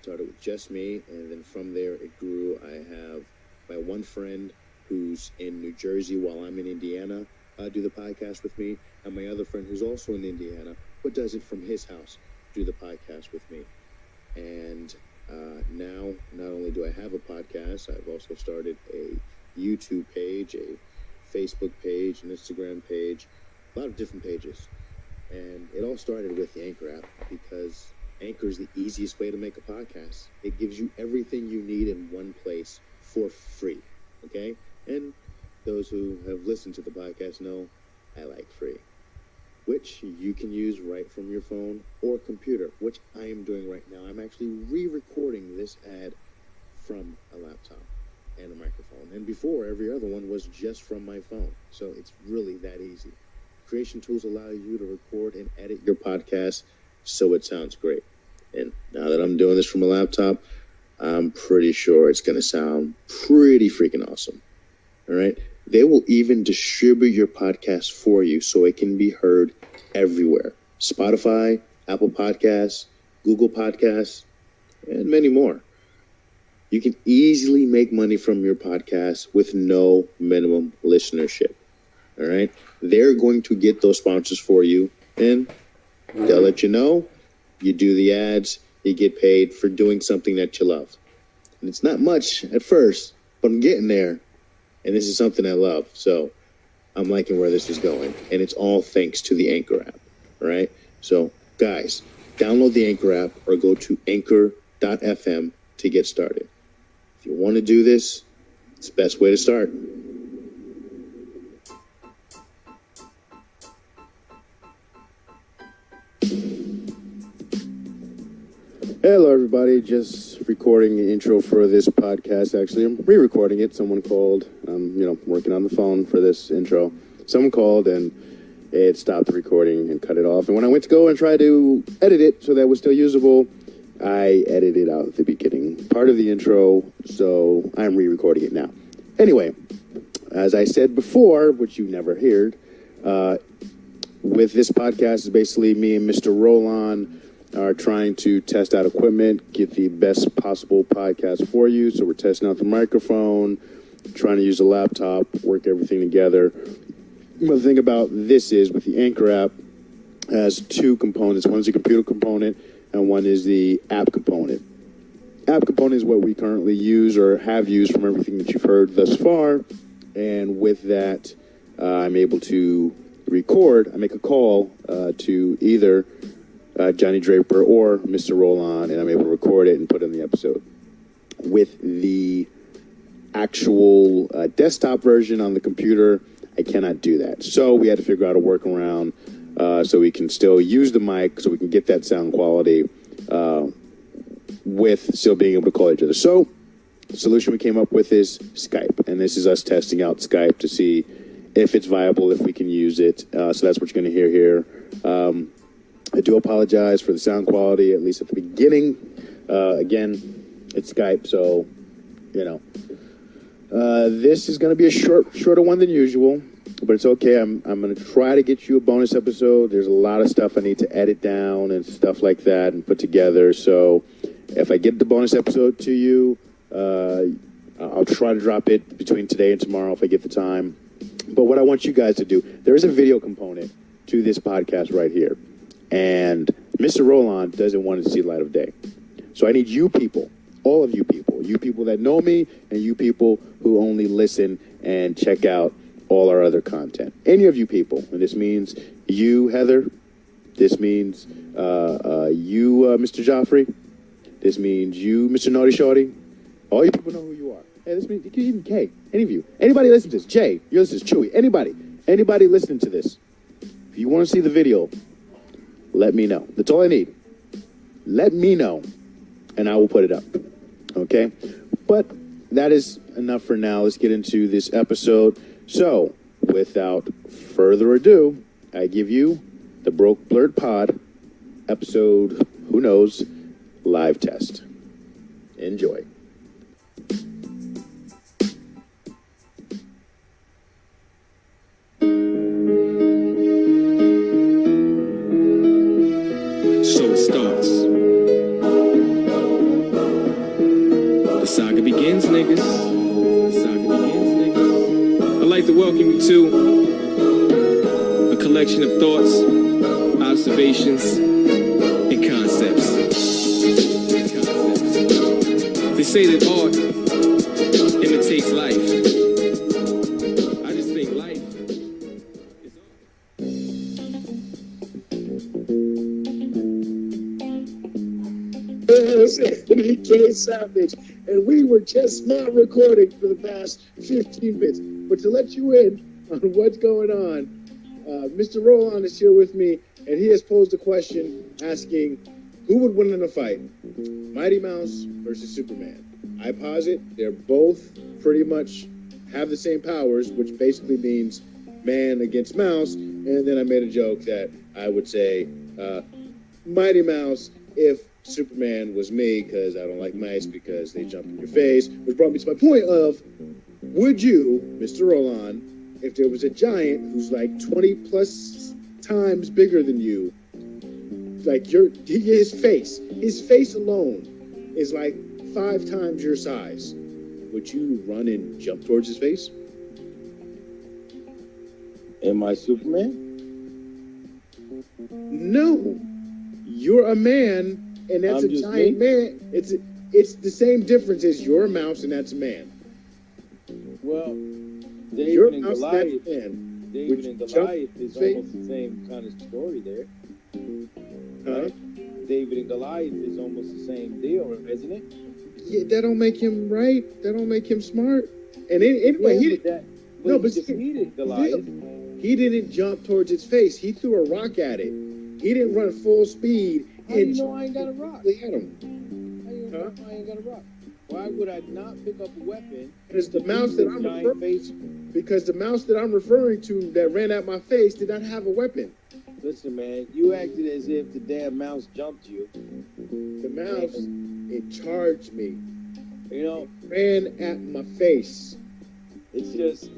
started with just me, and then from there it grew. I have my one friend who's in New Jersey while I'm in Indiana do the podcast with me, and my other friend who's also in Indiana but does it from his house do the podcast with me. And now, not only do I have a podcast, I've also started a YouTube page, a Facebook page, an Instagram page, a lot of different pages. And it all started with the Anchor app, because Anchor is the easiest way to make a podcast. It gives you everything you need in one place for free, okay? And those who have listened to the podcast know I like free, which you can use right from your phone or computer, which I am doing right now. I'm actually re-recording this ad from a laptop and a microphone. And before, every other one was just from my phone. So it's really that easy. Creation tools allow you to record and edit your podcast so it sounds great. And now that I'm doing this from a laptop, I'm pretty sure it's going to sound pretty freaking awesome. All right? They will even distribute your podcast for you so it can be heard everywhere. Spotify, Apple Podcasts, Google Podcasts, and many more. You can easily make money from your podcast with no minimum listenership. All right? They're going to get those sponsors for you, and they'll let you know. You do the ads, you get paid for doing something that you love. And it's not much at first, but I'm getting there. And this is something I love. So I'm liking where this is going. And it's all thanks to the Anchor app. All right? So, guys, download the Anchor app or go to anchor.fm to get started. If you want to do this, it's the best way to start. Hello, everybody. Just recording the intro for this podcast. Actually, I'm re-recording it. Someone called. I'm, working on the phone for this intro. Someone called and it stopped the recording and cut it off. And when I went to go and try to edit it so that it was still usable, I edited out the beginning part of the intro. So I'm re-recording it now. Anyway, as I said before, which you never heard, with this podcast is basically me and Mr. Rolon are trying to test out equipment, get the best possible podcast for you. So we're testing out the microphone, trying to use a laptop, work everything together. The thing about this is, with the Anchor app, it has two components. One is the computer component, and one is the app component. App component is what we currently use or have used from everything that you've heard thus far. And with that, I'm able to record. I make a call to either Johnny Draper or Mr. Rolon, and I'm able to record it and put it in the episode. With the actual desktop version on the computer, I cannot do that. So we had to figure out a workaround so we can still use the mic, so we can get that sound quality with still being able to call each other. So the solution we came up with is Skype, and this is us testing out Skype to see if it's viable, if we can use it. So that's what you're going to hear here. I do apologize for the sound quality, at least at the beginning. Again, it's Skype, so, this is going to be a shorter one than usual, but it's okay. I'm going to try to get you a bonus episode. There's a lot of stuff I need to edit down and stuff like that and put together. So if I get the bonus episode to you, I'll try to drop it between today and tomorrow if I get the time. But what I want you guys to do, there is a video component to this podcast right here. And Mr. Rolon doesn't want it to see the light of day. So I need you people, all of you people that know me, and you people who only listen and check out all our other content. Any of you people, and this means you, Heather. This means you, Mr. Joffrey. This means you, Mr. Naughty Shorty. All you people know who you are. Hey, this means even Kay. Any of you. Anybody listening to this? Jay, yours is Chewy. Anybody listening to this? If you want to see the video, let me know. That's all I need. Let me know, and I will put it up. Okay? But that is enough for now. Let's get into this episode. So, without further ado, I give you the Blerd Pod episode, who knows, live test. Enjoy. So it starts. I'd like to welcome you to a collection of thoughts, observations, and concepts. They say that art imitates life. I just think life is K Savage, and we were just now recording for the past 15 minutes. But to let you in on what's going on, Mr. Rolon is here with me, and he has posed a question asking, who would win in a fight, Mighty Mouse versus Superman? I posit they're both pretty much have the same powers, which basically means man against mouse, and then I made a joke that I would say Mighty Mouse if Superman was me, because I don't like mice because they jump in your face, which brought me to my point of, would you, Mr. Rolon, if there was a giant who's like 20 plus times bigger than you, like his face alone is like 5 times your size, would you run and jump towards his face? Am I Superman? No, you're a man, and that's a giant man. It's the same difference as you're a mouse and that's a man. Well, You're David and mouse, Goliath. that's a man. David and Goliath is almost the same kind of story there. Right? David and Goliath is almost the same deal, isn't it? Yeah, that don't make him right. That don't make him smart. And anyway, he defeated Goliath. He didn't jump towards its face. He threw a rock at it. He didn't run full speed. How do you know I ain't got a rock? At him. How do you know I ain't got a rock? Why would I not pick up a weapon? Because the mouse that I'm referring to that ran at my face did not have a weapon. Listen, man, you acted as if the damn mouse jumped you. The mouse, it charged me. You know, ran at my face. It's just,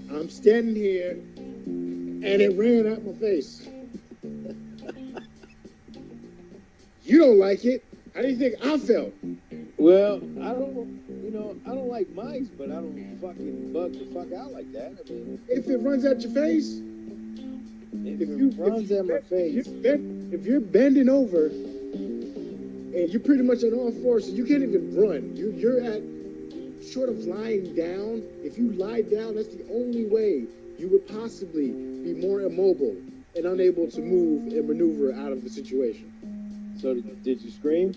I'm standing here, and it ran at my face. You don't like it. How do you think I felt? Well, I don't like mice, but I don't fucking bug the fuck out like that. I mean, if it runs at your face, if you're bending over and you're pretty much on all fours, so you can't even run. You're at short of lying down. If you lie down, that's the only way you would possibly be more immobile and unable to move and maneuver out of the situation. So did you scream?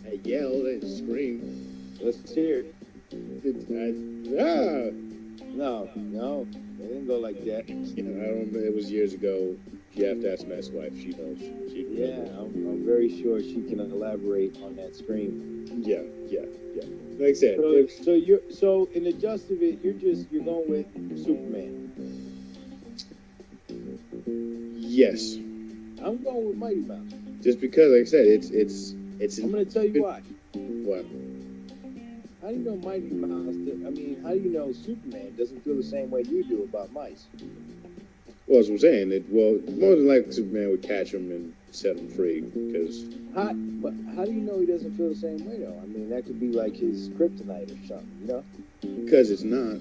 I yelled and screamed. Let's hear it. No, it didn't go like that. Yeah, I don't. It was years ago. You have to ask my ex-wife. She knows. I'm very sure she can elaborate on that scream. Yeah. Like I said. So in the gist of it, you're going with Superman. Yes. I'm going with Mighty Mouse. Just because, like I said, it's. I'm going to tell you why. What? How do you know Mighty Mouse? How do you know Superman doesn't feel the same way you do about mice? Well, as I'm saying, more than likely Superman would catch him and set him free. Because. But how do you know he doesn't feel the same way though? I mean, that could be like his kryptonite or something, you know? Because it's not.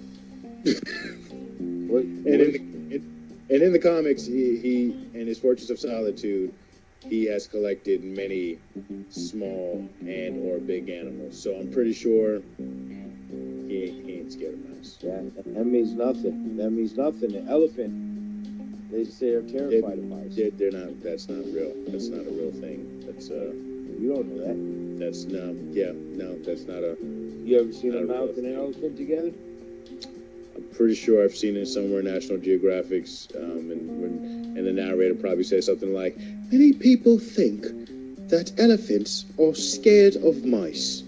And in the comics, he in his Fortress of Solitude, he has collected many small and or big animals. So I'm pretty sure he ain't scared of mice. Yeah, that means nothing. That means nothing. The elephant, they say they're terrified of mice. They're not. That's not real. That's not a real thing. That's You don't know that. That's no. That's not a. You ever seen a mouse and an elephant together? I'm pretty sure I've seen it somewhere in National Geographic's, and the narrator probably says something like, "Many people think that elephants are scared of mice."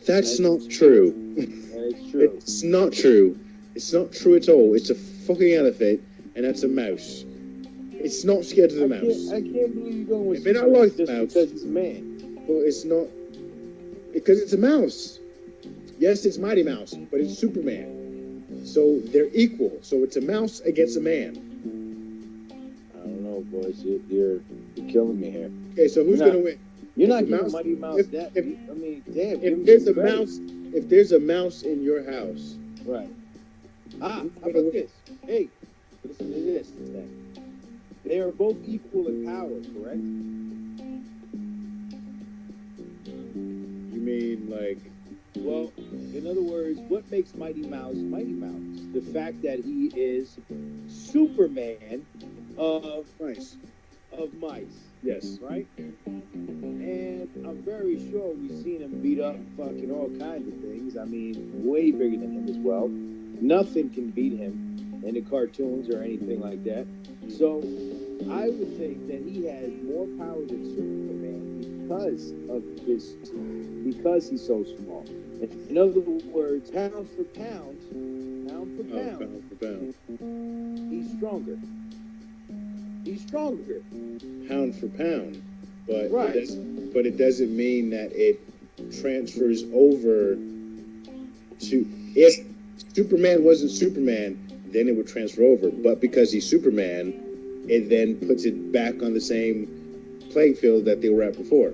That's not true. It's true. It's not true. It's not true at all. It's a fucking elephant, and that's a mouse. It's not scared of the mouse. I can't believe you're going with It may not like the just mouse. because it's a man. Well, it's not. Because it's a mouse. Yes, it's Mighty Mouse, but it's Superman. So they're equal. So it's a mouse against a man. I don't know, boys. You're killing me here. Okay, so who's going to win? You're not giving Mighty Mouse that. I mean, damn. If there's a mouse, if there's a mouse in your house, Right. How about this? Hey, listen to this then. They are both equal in power, correct? you mean like? Well, in other words, what makes Mighty Mouse Mighty Mouse? The fact that he is Superman of Nice. mice, Yes. right? And I'm very sure we've seen him beat up fucking all kinds of things. I mean, way bigger than him as well. Nothing can beat him in the cartoons or anything like that. So I would think that he has more power than Superman because he's so small. In other words, pound for pound, Pound for pound. he's stronger. He's stronger. Pound for pound. But Right. it doesn't mean that it transfers over to, if Superman wasn't Superman, then it would transfer over. But because he's Superman, it then puts it back on the same playing field that they were at before.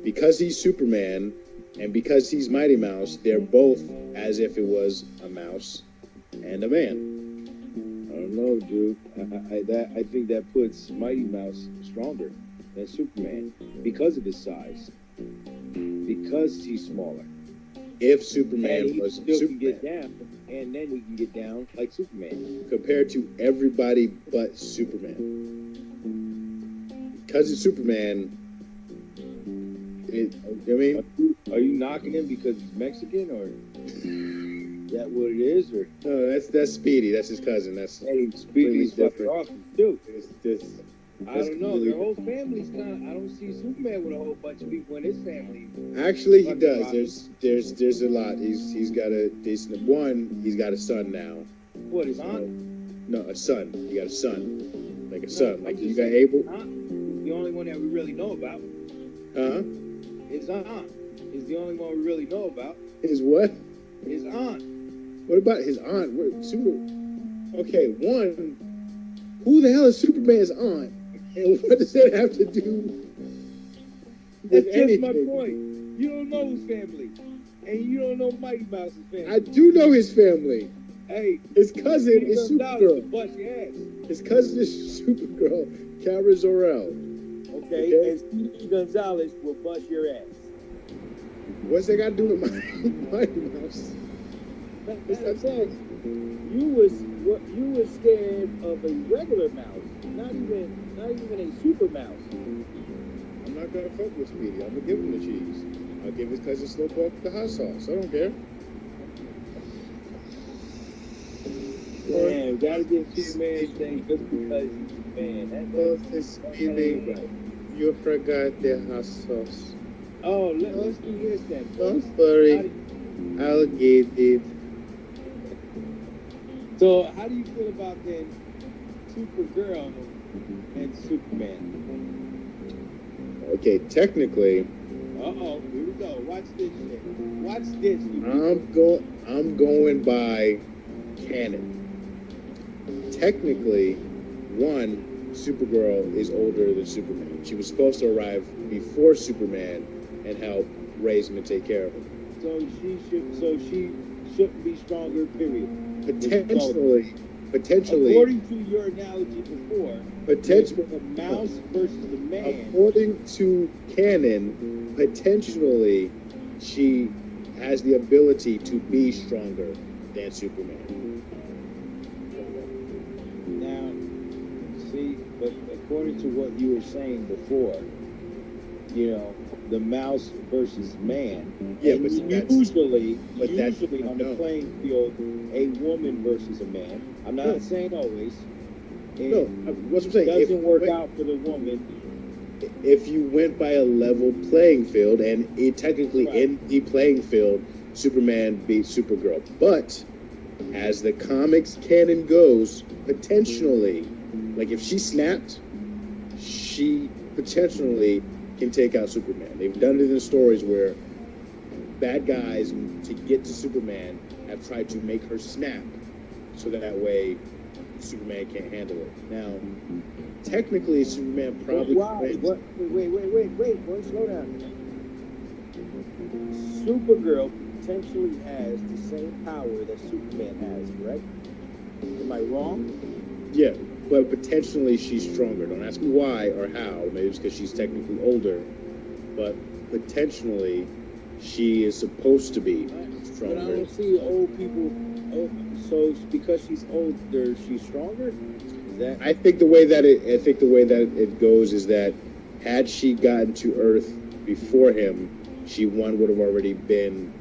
Because he's Superman and because he's Mighty Mouse, they're both as if it was a mouse and a man. I don't know, dude. I think that puts Mighty Mouse stronger than Superman because of his size, because he's smaller. If Superman And he wasn't still Superman, can get down, and then he can get down like Superman. compared to everybody but Superman. Because it's Superman, I mean, Are you knocking him because he's Mexican, or is that what it is? Or no, that's Speedy. That's his cousin. That's hey, Speedy's fucking different. awesome too. it's just. I don't know. Their whole family's kind of. I don't see Superman with a whole bunch of people in his family. Actually, he does. There's a lot. He's got a decent one. He's got a son now. What, his aunt? No, a son. He got a son, like a son. Like I'm you just got saying, Abel. aunt is the only one that we really know about. Huh? His aunt is the only one we really know about. His what? His aunt. What about his aunt? What Super? Okay, one. Who the hell is Superman's aunt? And what does that have to do with That's just anything? my point. You don't know his family, and you don't know Mighty Mouse's family. I do know his family. Hey, His cousin Speedy is Gonzalez will Supergirl. bust your ass. His cousin is Supergirl, Kara Zor-El. Okay? Okay. And Speedy Gonzalez will bust your ass. What's that got to do with Mighty Mouse? That's what I'm saying. You was scared of a regular mouse, not even a super mouse. I'm not gonna fuck with Speedy. I'm gonna give him the cheese. I'll give his cousin Slowpoke the hot sauce. I don't care. Damn, gotta give Superman thing just because he's a man. That's Speedy, right. you forgot the hot sauce. Oh, let's do this then. Don't worry, I'll get it. So, how do you feel about then Supergirl and Superman? Okay, technically, Uh-oh, here we go. Watch this shit. Watch this. You I'm going by canon. Technically, one, Supergirl is older than Superman. She was supposed to arrive before Superman and help raise him and take care of him. So she shouldn't be stronger, period. Potentially. According to your analogy before, Potentially. the mouse versus the man. According to canon, potentially, she has the ability to be stronger than Superman. Now, see, but according to what you were saying before, you know, the mouse versus man. Yeah, and but usually that's on the playing field, a woman versus a man. I'm not saying always. No, what's I'm saying? Doesn't work out for the woman. If you went by a level playing field, and technically Right. in the playing field, Superman beat Supergirl. But as the comics canon goes, potentially, like if she snapped, she potentially can take out Superman. They've done it in stories where bad guys, to get to Superman, have tried to make her snap so that way Superman can't handle it. Now, technically, Superman probably Why? wins. What? Wait, boy, slow down. Supergirl potentially has the same power that Superman has, correct? Am I wrong? Yeah, but potentially she's stronger. Don't ask me why or how. Maybe it's because she's technically older, but potentially she is supposed to be stronger. But I don't see old people. Oh, so because she's older, she's stronger. Is that? I think the way that it goes is that had she gotten to Earth before him, she would have already been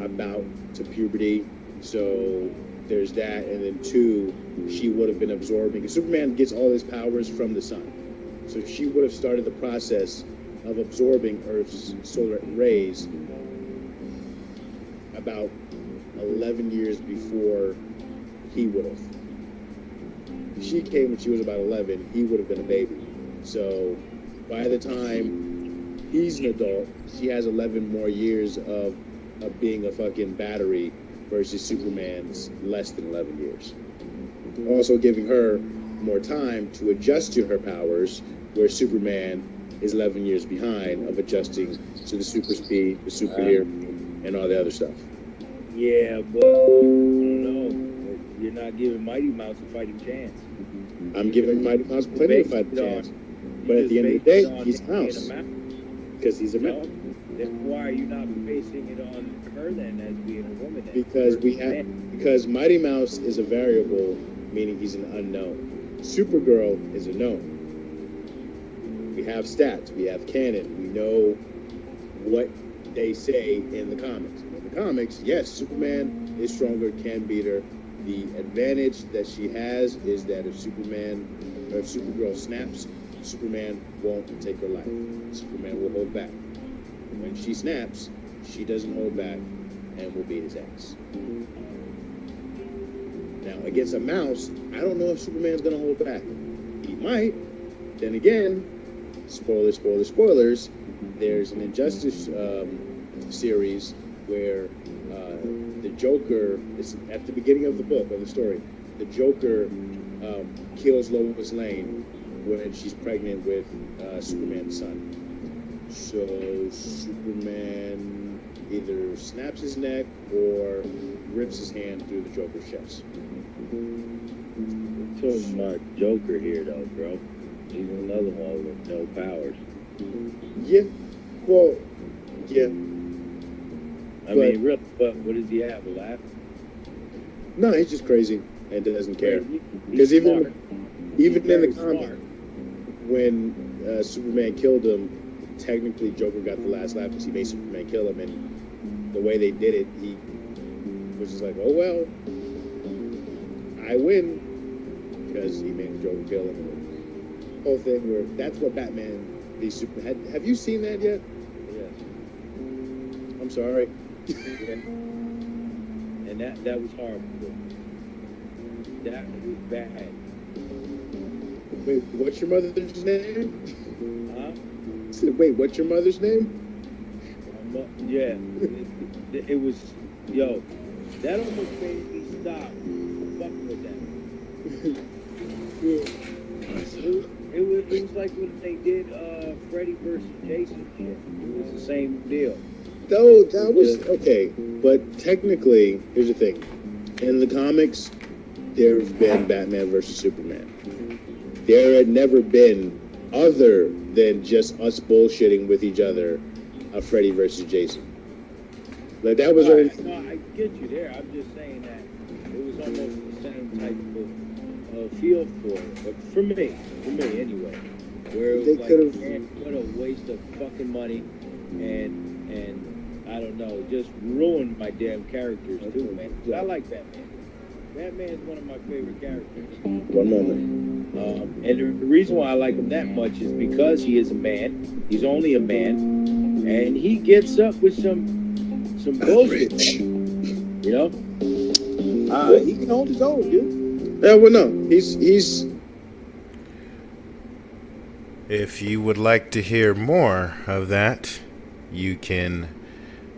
about to puberty. So there's that, and then two, she would have been absorbing. Because Superman gets all his powers from the sun, so she would have started the process of absorbing Earth's solar rays about 11 years before he would have. If she came when she was about 11, he would have been a baby. So by the time he's an adult, she has 11 more years of being a fucking battery versus Superman's less than 11 years. Also giving her more time to adjust to her powers, where Superman is 11 years behind of adjusting to the super speed, the super hearing, and all the other stuff. Yeah, but I don't know. You're not giving Mighty Mouse a fighting chance. I'm giving Mighty Mouse plenty of fighting chance. But at the end of the day, he's a mouse. Because he's a mouse. Then why are you not basing it on her then as being a woman? Then? Because Mighty Mouse is a variable, meaning he's an unknown. Supergirl is a known. We have stats, we have canon, we know what they say in the comics. In the comics, yes, Superman is stronger, can beat her. The advantage that she has is that if Supergirl snaps, Superman won't take her life. Superman will hold back. When she snaps, she doesn't hold back and will beat his ass. Now, against a mouse, I don't know if Superman's going to hold back. He might. Then again, spoilers, there's an Injustice series where the Joker, is at the beginning of the book, of the story, the Joker kills Lois Lane when she's pregnant with Superman's son. So Superman either snaps his neck or rips his hand through the Joker's chest. We're talking about Joker here, though, bro. He's another one with no powers. Yeah. Well, yeah. I mean, really, but what does he have? A laugh? No, he's just crazy and doesn't care. Because even in the comic, when Superman killed him, technically Joker got the last laugh because he made Superman kill him, and the way they did it, he was just like, oh well, I win, because he made Joker kill him. And the whole thing where that's what Batman v Superman. Have you seen that yet? Yes. I'm sorry. And that was horrible. That was bad. Wait, what's your mother's name? Huh? Wait, what's your mother's name? Yeah, it was, yo, that almost made me stop fucking with that. It was like when they did Freddy versus Jason shit. It was the same deal. Though that was okay, but technically, here's the thing: in the comics, there have been Batman versus Superman. There had never been, other than just us bullshitting with each other, a Freddy versus Jason. Like that was. No, I get you there. I'm just saying that it was almost the same type of feel for it. But for me anyway, where it was like, man, what a waste of fucking money, and I don't know, just ruined my damn characters too, man. I like Batman. Batman is one of my favorite characters. One moment. And the reason why I like him that much is because he is a man. He's only a man, and he gets up with some bullshit. You know? He can hold his own, dude. Yeah, well, no, he's. If you would like to hear more of that, you can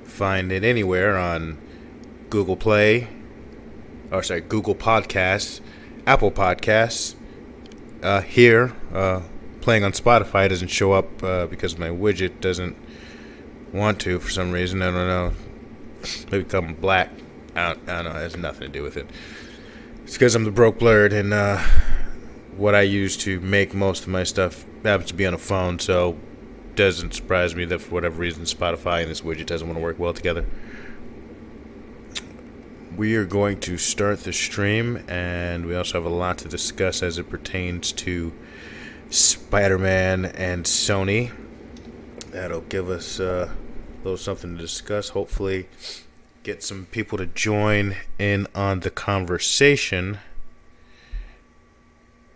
find it anywhere on Google Play, Google Podcasts, Apple Podcasts. Here, playing on Spotify doesn't show up because my widget doesn't want to for some reason. I don't know. Maybe become black. I don't know. It has nothing to do with it. It's because I'm the broke Blerd, and what I use to make most of my stuff happens to be on a phone, so it doesn't surprise me that for whatever reason Spotify and this widget doesn't want to work well together. We are going to start the stream, and we also have a lot to discuss as it pertains to Spider-Man and Sony. That'll give us a little something to discuss. Hopefully get some people to join in on the conversation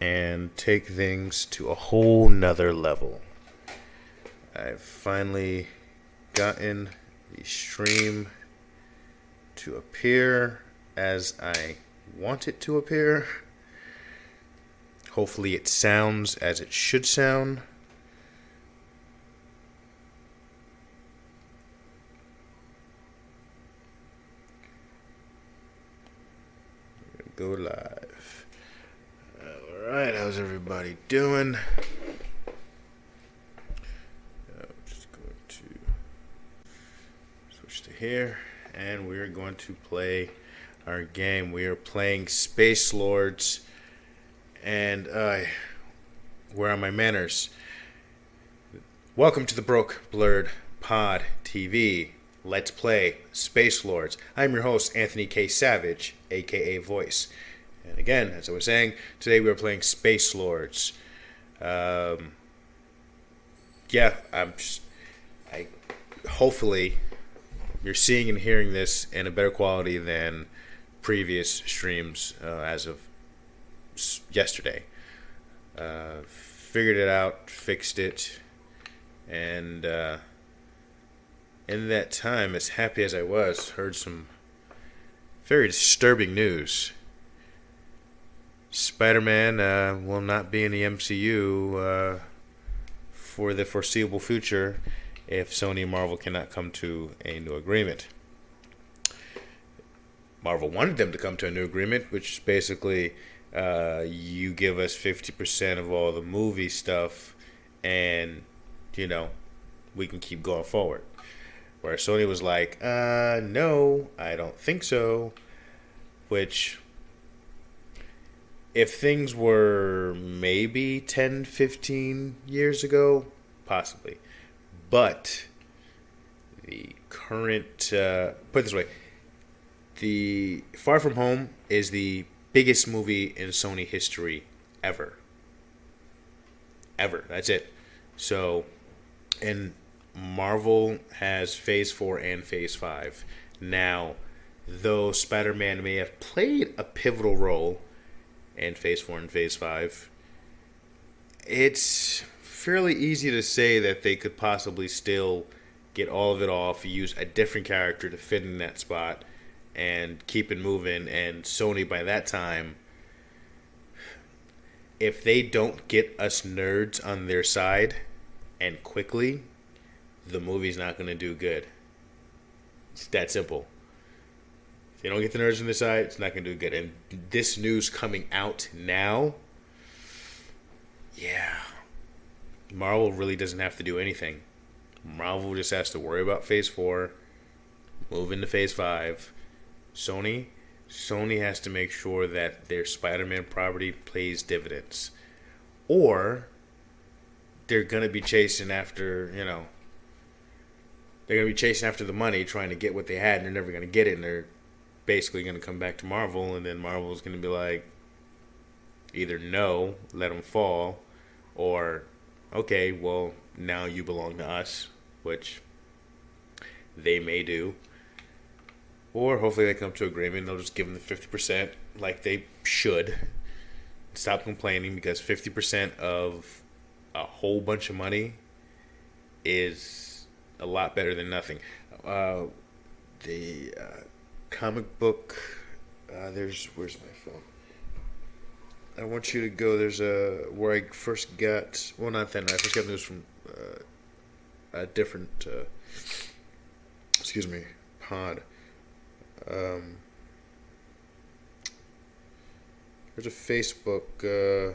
and take things to a whole nother level. I've finally gotten the stream to appear as I want it to appear. Hopefully it sounds as it should sound. Go live. Alright, how's everybody doing? I'm just going to switch to here, and we're going to play our game. We are playing Space Lords, and where are my manners? Welcome to the Broke Blerd PodTV. Let's play Space Lords. I'm your host, Anthony K. Savage, aka Voice. And again, as I was saying, today we are playing Space Lords. Hopefully you're seeing and hearing this in a better quality than previous streams as of yesterday. Figured it out, fixed it, and in that time, as happy as I was, heard some very disturbing news. Spider-Man will not be in the MCU for the foreseeable future if Sony and Marvel cannot come to a new agreement. Marvel wanted them to come to a new agreement, which is basically you give us 50% of all the movie stuff and, we can keep going forward. Where Sony was like, no, I don't think so. Which, if things were maybe 10, 15 years ago, possibly. But the current, put it this way, the Far From Home is the biggest movie in Sony history ever. Ever. That's it. So, and Marvel has Phase 4 and Phase 5. Now, though Spider-Man may have played a pivotal role in Phase 4 and Phase 5, it's fairly easy to say that they could possibly still get all of it off, use a different character to fit in that spot, and keep it moving. And Sony, by that time, if they don't get us nerds on their side, and quickly, the movie's not going to do good. It's that simple. If they don't get the nerds on their side, it's not going to do good. And this news coming out now, yeah, Marvel really doesn't have to do anything. Marvel just has to worry about Phase 4, move into Phase 5. Sony has to make sure that their Spider-Man property pays dividends. Or they're going to be chasing after, they're going to be chasing after the money, trying to get what they had, and they're never going to get it, and they're basically going to come back to Marvel, and then Marvel's going to be like, either no, let them fall, or, okay, well, now you belong to us, which they may do. Or hopefully they come to agreement, they'll just give them the 50% like they should. Stop complaining, because 50% of a whole bunch of money is a lot better than nothing. The comic book, where's my phone? I want you to go, there's where I first got, well, not then, I first got news from a different, pod. There's a Facebook, they're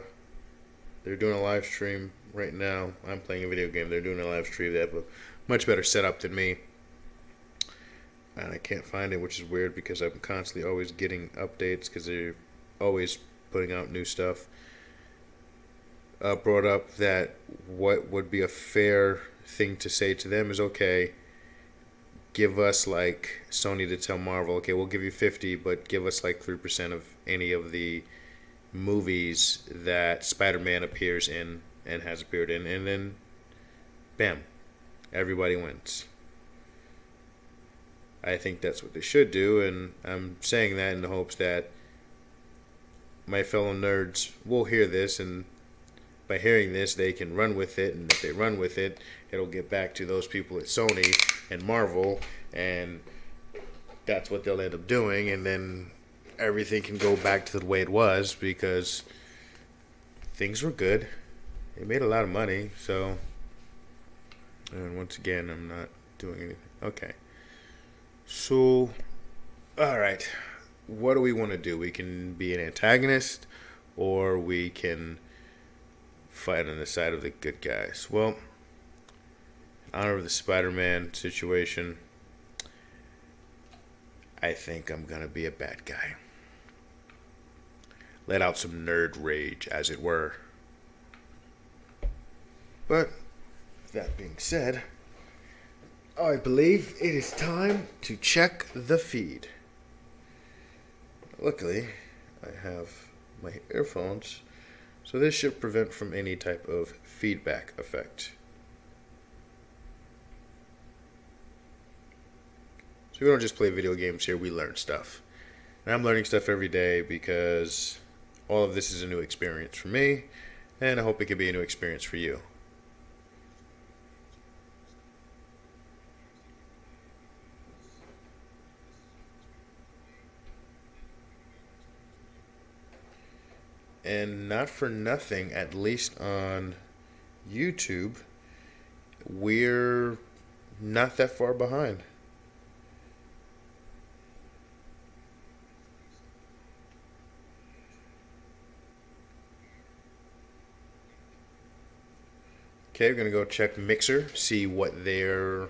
doing a live stream right now. I'm playing a video game. They're doing a live stream. They have a much better setup than me. And I can't find it, which is weird because I'm constantly always getting updates because they're always putting out new stuff. Brought up that what would be a fair thing to say to them is, okay, give us like Sony to tell Marvel, okay, we'll give you 50, but give us like 3% of any of the movies that Spider-Man appears in and has appeared in, and then bam, everybody wins. I think that's what they should do, and I'm saying that in the hopes that my fellow nerds will hear this, and by hearing this, they can run with it, and if they run with it, it'll get back to those people at Sony and Marvel, and that's what they'll end up doing, and then everything can go back to the way it was, because things were good. They made a lot of money, so, and once again, I'm not doing anything. Okay. So, alright, what do we want to do? We can be an antagonist, or we can fight on the side of the good guys. Well, in honor of the Spider-Man situation, I think I'm going to be a bad guy. Let out some nerd rage, as it were. But, that being said, I believe it is time to check the feed. Luckily, I have my earphones, so this should prevent from any type of feedback effect. So we don't just play video games here, we learn stuff. And I'm learning stuff every day because all of this is a new experience for me, and I hope it can be a new experience for you. And not for nothing, at least on YouTube, we're not that far behind. Okay, we're going to go check Mixer, see what their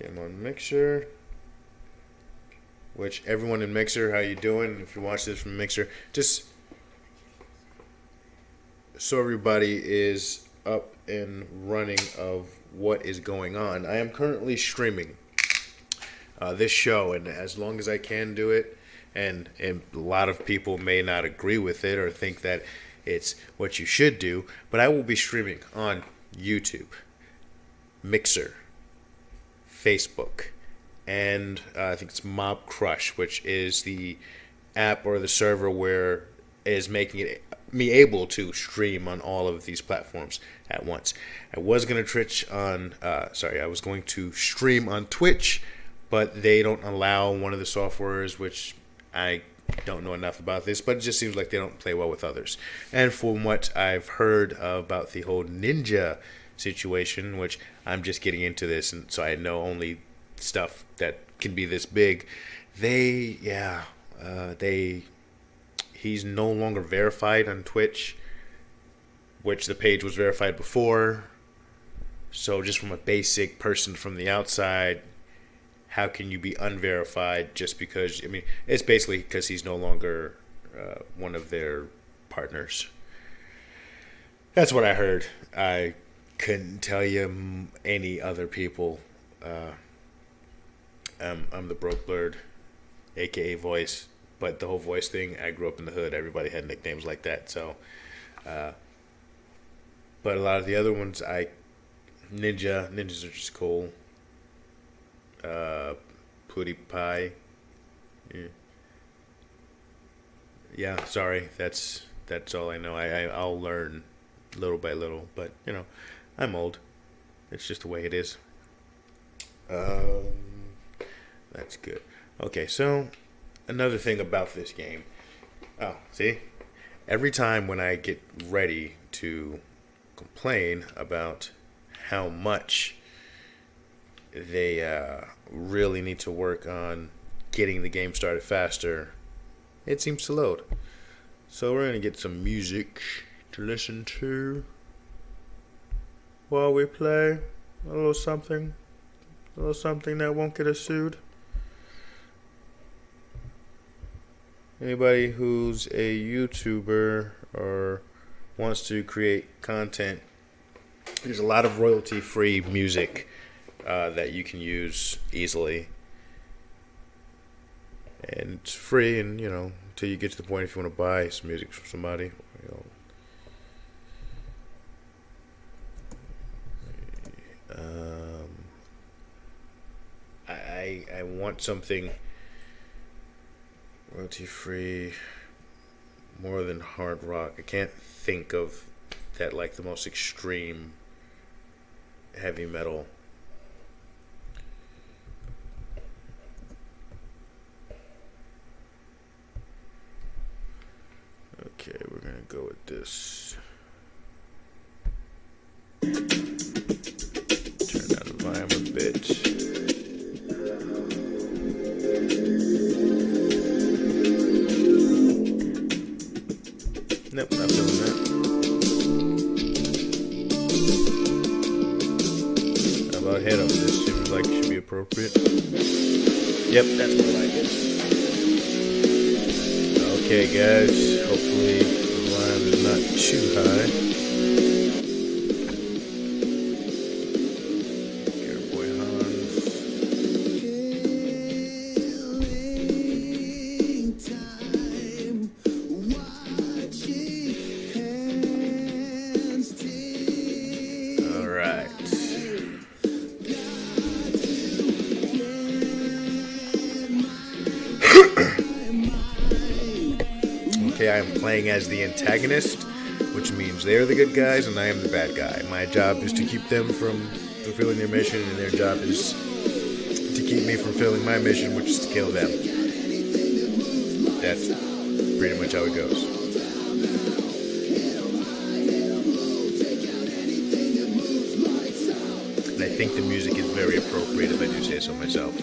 I'm on Mixer. Which everyone in Mixer, how you doing? If you watch this from Mixer, just so everybody is up and running of what is going on. I am currently streaming this show, and as long as I can do it, and a lot of people may not agree with it or think that it's what you should do, but I will be streaming on YouTube, Mixer, Facebook, and I think it's Mob Crush, which is the app or the server where is making it me able to stream on all of these platforms at once. I was going to stream on Twitch, but they don't allow one of the softwares, which I don't know enough about this, but it just seems like they don't play well with others. And from what I've heard about the whole Ninja situation, which I'm just getting into this, and so I know only stuff that can be this big. He's no longer verified on Twitch, which the page was verified before. So just from a basic person from the outside, how can you be unverified just because, I mean, it's basically because he's no longer one of their partners. That's what I heard. I couldn't tell you any other people. I'm the broke Blerd, aka Voice, but the whole Voice thing, I grew up in the hood. Everybody had nicknames like that. So, but a lot of the other ones, Ninjas are just cool. Pootie Pie. Yeah, sorry. That's all I know. I'll learn little by little, but you know, I'm old. It's just the way it is. That's good. Okay, so another thing about this game. Oh, see? Every time when I get ready to complain about how much they really need to work on getting the game started faster, it seems to load. So we're gonna get some music to listen to while we play a little something that won't get us sued. Anybody who's a YouTuber or wants to create content, there's a lot of royalty-free music that you can use easily. And it's free, and until you get to the point if you want to buy some music from somebody, I want something royalty free more than hard rock. I can't think of that, like the most extreme heavy metal. Okay, we're gonna go with this. Turn down the volume a bit. Nope, not feeling that. How about head up? This seems like it should be appropriate. Yep, that's more like it. Okay, guys. Hopefully the volume is not too high. Your boy Hans. All right. Okay, I am playing as the antagonist, which means they are the good guys and I am the bad guy. My job is to keep them from fulfilling their mission, and their job is to keep me from fulfilling my mission, which is to kill them. That's pretty much how it goes. And I think the music is very appropriate, if I do say so myself.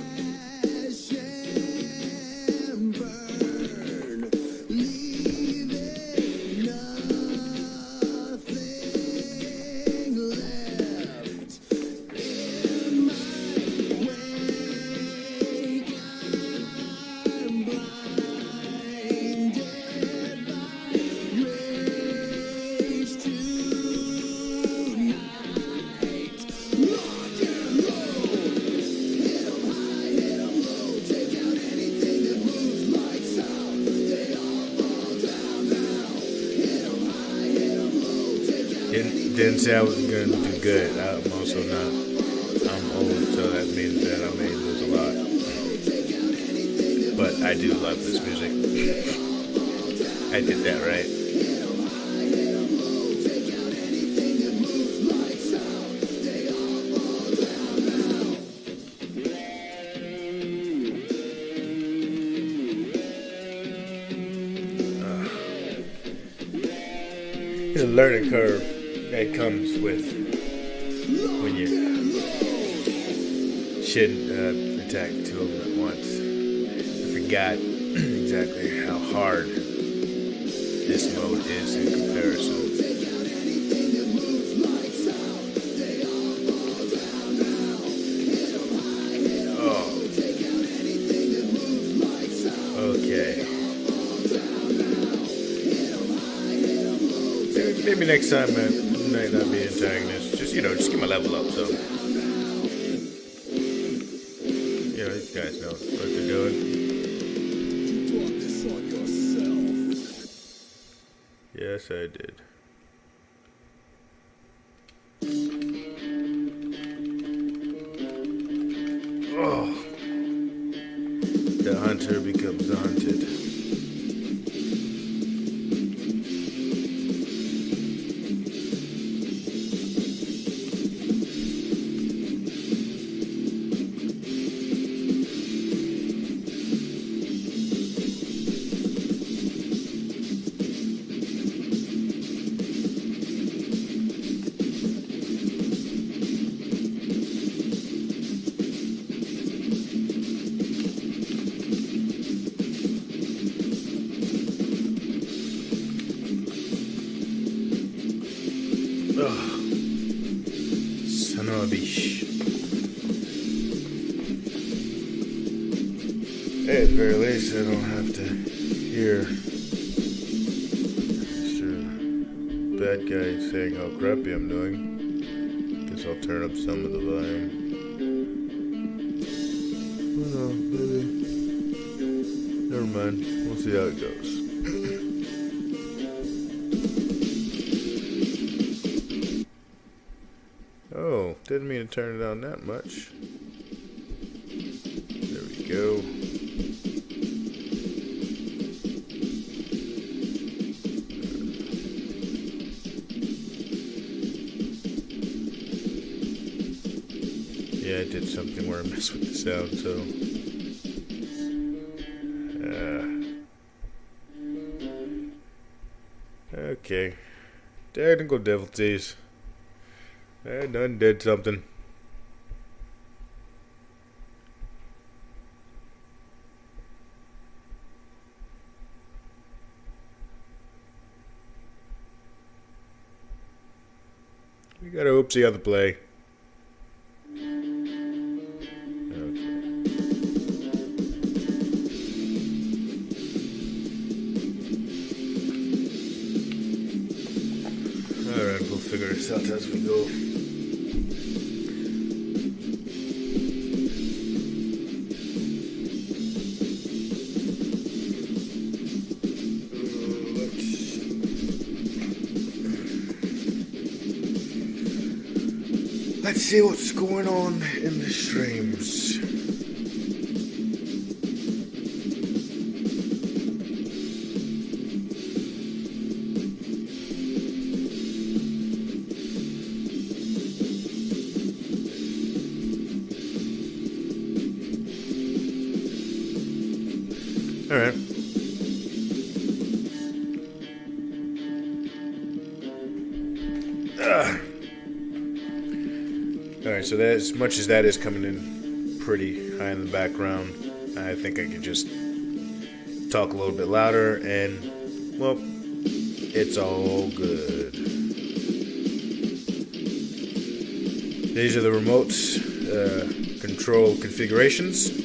Didn't say I was going to do good. I'm also not. I'm old, so that means that I may lose a lot. But I do love this music. I did that right. It's a learning curve that comes with when you shouldn't attack two of them at once. I forgot exactly how hard this mode is in comparison. Oh. Okay. Maybe next time I might not be antagonist. Just get my level up, so. These guys know what they're doing. Yes, I did. Oh. The hunter becomes the hunted. Rubbish. Hey, at the very least, I don't have to hear Mr. Bad Guy saying how crappy I'm doing. Guess I'll turn up some of the volume. Oh no, maybe. Never mind. We'll see how it goes. Oh, didn't mean to turn it down that much. There we go. Yeah, I did something where I messed with the sound, so... Okay. Technical difficulties. I done did something. We got a oopsie on the play. Alright, we'll figure this out as we go. Let's see what's going on in the streams. Alright. Alright, so that, as much as that is coming in pretty high in the background, I think I could just talk a little bit louder and, well, it's all good. These are the remote's control configurations.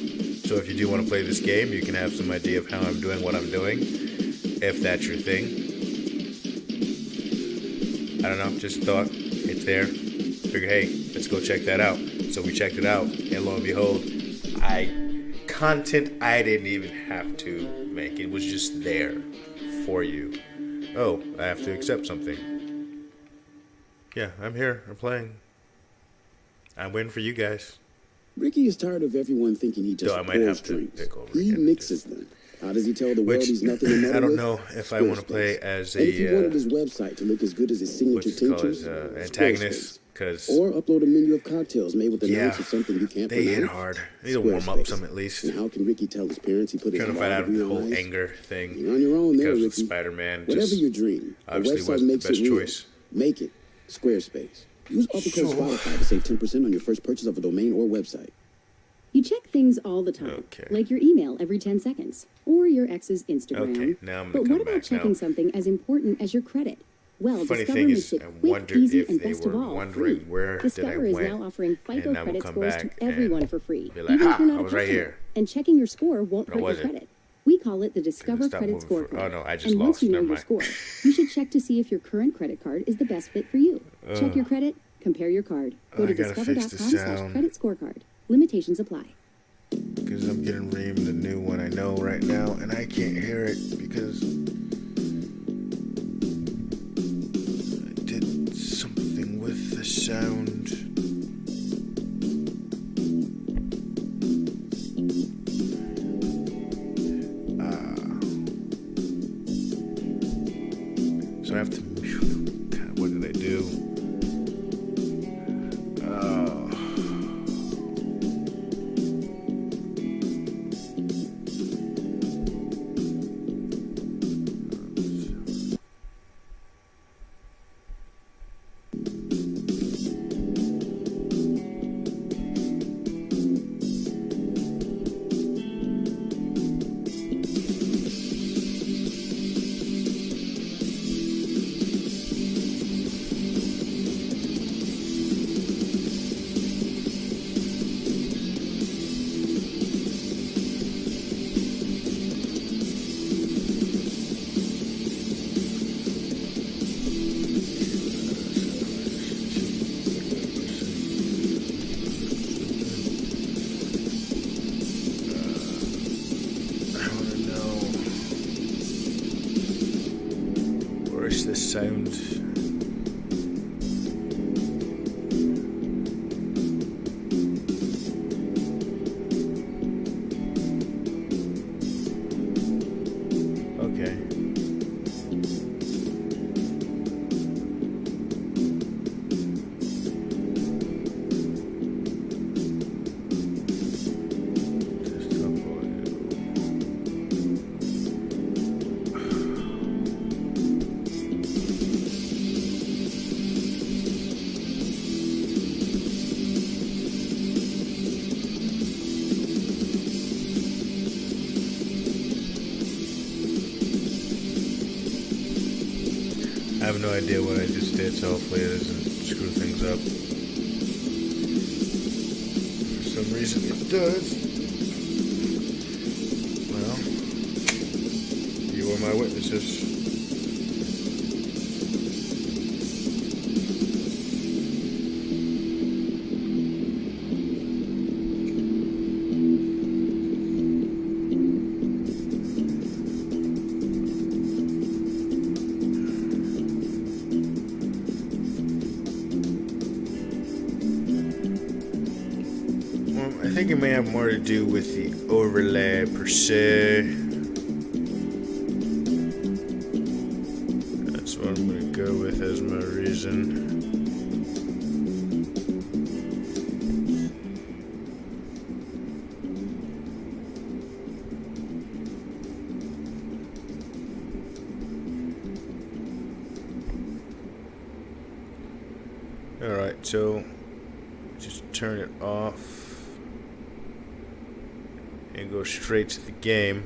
So if you do want to play this game, you can have some idea of how I'm doing what I'm doing, if that's your thing. I don't know, just thought, it's there. Figured, hey, let's go check that out. So we checked it out, and lo and behold, content I didn't even have to make. It was just there for you. Oh, I have to accept something. Yeah, I'm here, I'm playing. I'm waiting for you guys. Ricky is tired of everyone thinking he just pours drinks. He mixes them. How does he tell the world he's nothing to meddle with? I don't know if I want to play as a... And if he wanted his website to look as good as his signature tinctures, antagonist, because... Or upload a menu of cocktails made with the notes of something you can't pronounce. They hit hard. They need to warm up some at least. And how can Ricky tell his parents he put his trying to find out the whole anger thing. You're on your own there, Ricky. Spider-Man Whatever your dream, a website makes it real. Make it Squarespace. Use offer code Spotify to save 10% on your first purchase of a domain or website. You check things all the time, like your email every 10 seconds, or your ex's Instagram. Okay, now I'm but what about checking something as important as your credit? Well, funny Discover thing makes is, it I quick, wonder easy, if and they best of were all, wondering free. where Discover did I is went, now offering FICO credit scores to and everyone for free, be like, even if you're not I a was right customer. here. And checking your score won't hurt your credit. We call it the Discover Stop Credit moving Score for- Card. oh, no, I just and once lost. you know Never your mind. score, you should check to see if your current credit card is the best fit for you. Check your credit, compare your card. Go to I gotta fix the sound. discover.com/credit scorecard. Limitations apply. Because I'm getting Reem the new one I know right now, and I can't hear it because I did something with the sound. So I have to mute. God, what did I do? sound. Okay. I have no idea what I just did, so hopefully it doesn't screw things up. For some reason it does. Well, you are my witnesses. I think it may have more to do with the overlay per se. That's what I'm going to go with as my reason. Alright, so just turn it off. And go straight to the game.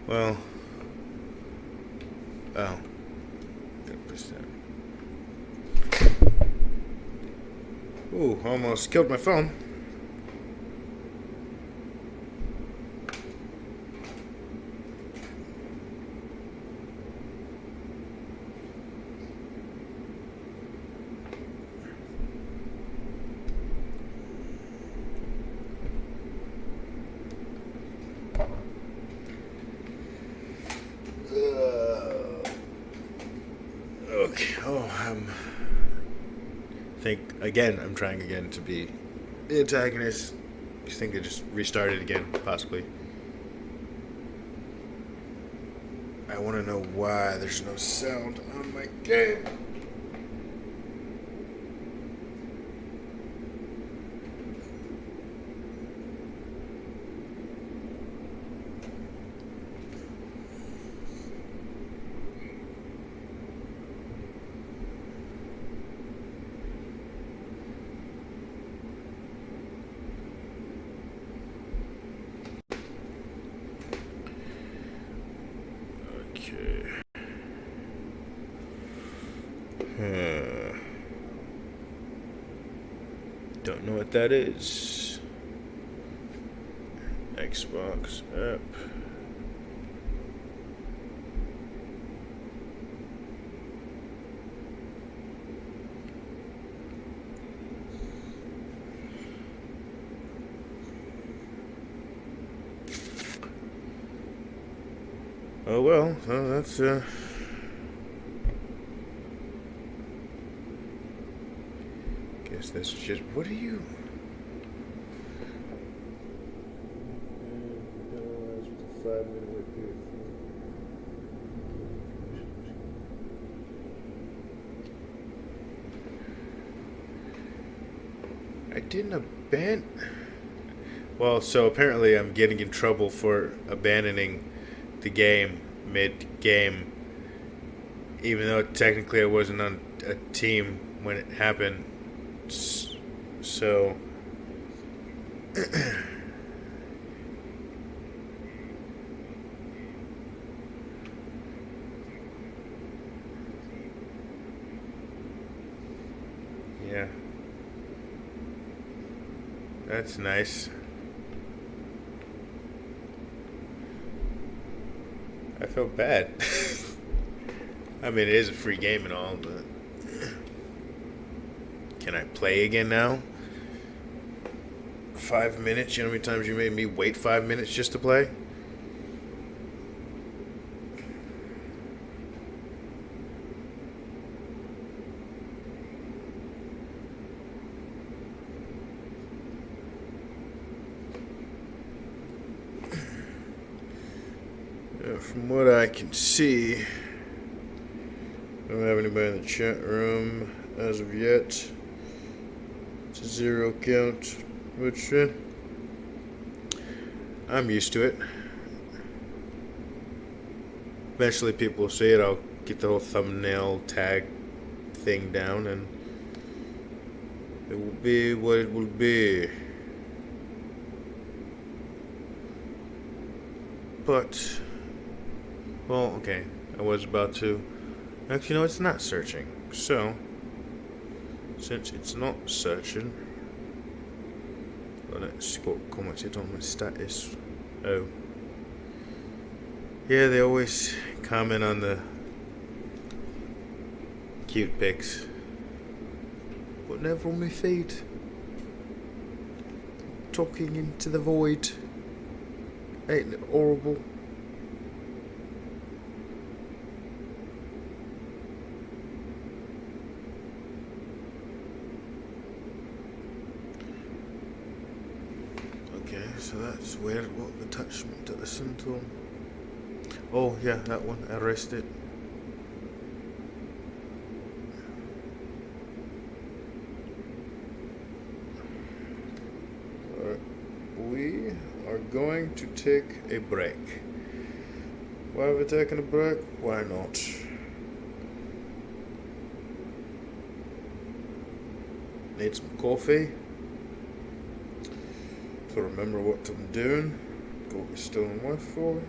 Well, oh, gotta push that. Ooh, almost killed my phone. Okay. Oh, I'm trying again to be the antagonist. I think I just restarted again, possibly. I want to know why there's no sound on my game. Don't know what that is. Xbox app. Oh well, that's guess that's just, what are you? I didn't abandon. Well, so apparently I'm getting in trouble for abandoning the game mid-game, even though technically I wasn't on a team when it happened. So yeah, that's nice. I felt bad. I mean, it is a free game and all, but can I play again now? 5 minutes? You know how many times you made me wait 5 minutes just to play? From what I can see, I don't have anybody in the chat room as of yet. It's a 0 count, which I'm used to it. Eventually people will see it, I'll get the whole thumbnail tag thing down, and it will be what it will be. But, well, okay, I was about to. Actually, no, it's not searching. So, since it's not searching, let's go. Comment it on my status. Oh, yeah, they always comment on the cute pics, but never on my feed. Talking into the void. Ain't it horrible? Okay, so that's where what attachment to listen to. Oh yeah, that one. I erased it. We are going to take a break. Why are we taking a break? Why not? Need some coffee to remember what I'm doing. Coffee still on Wi-Fi.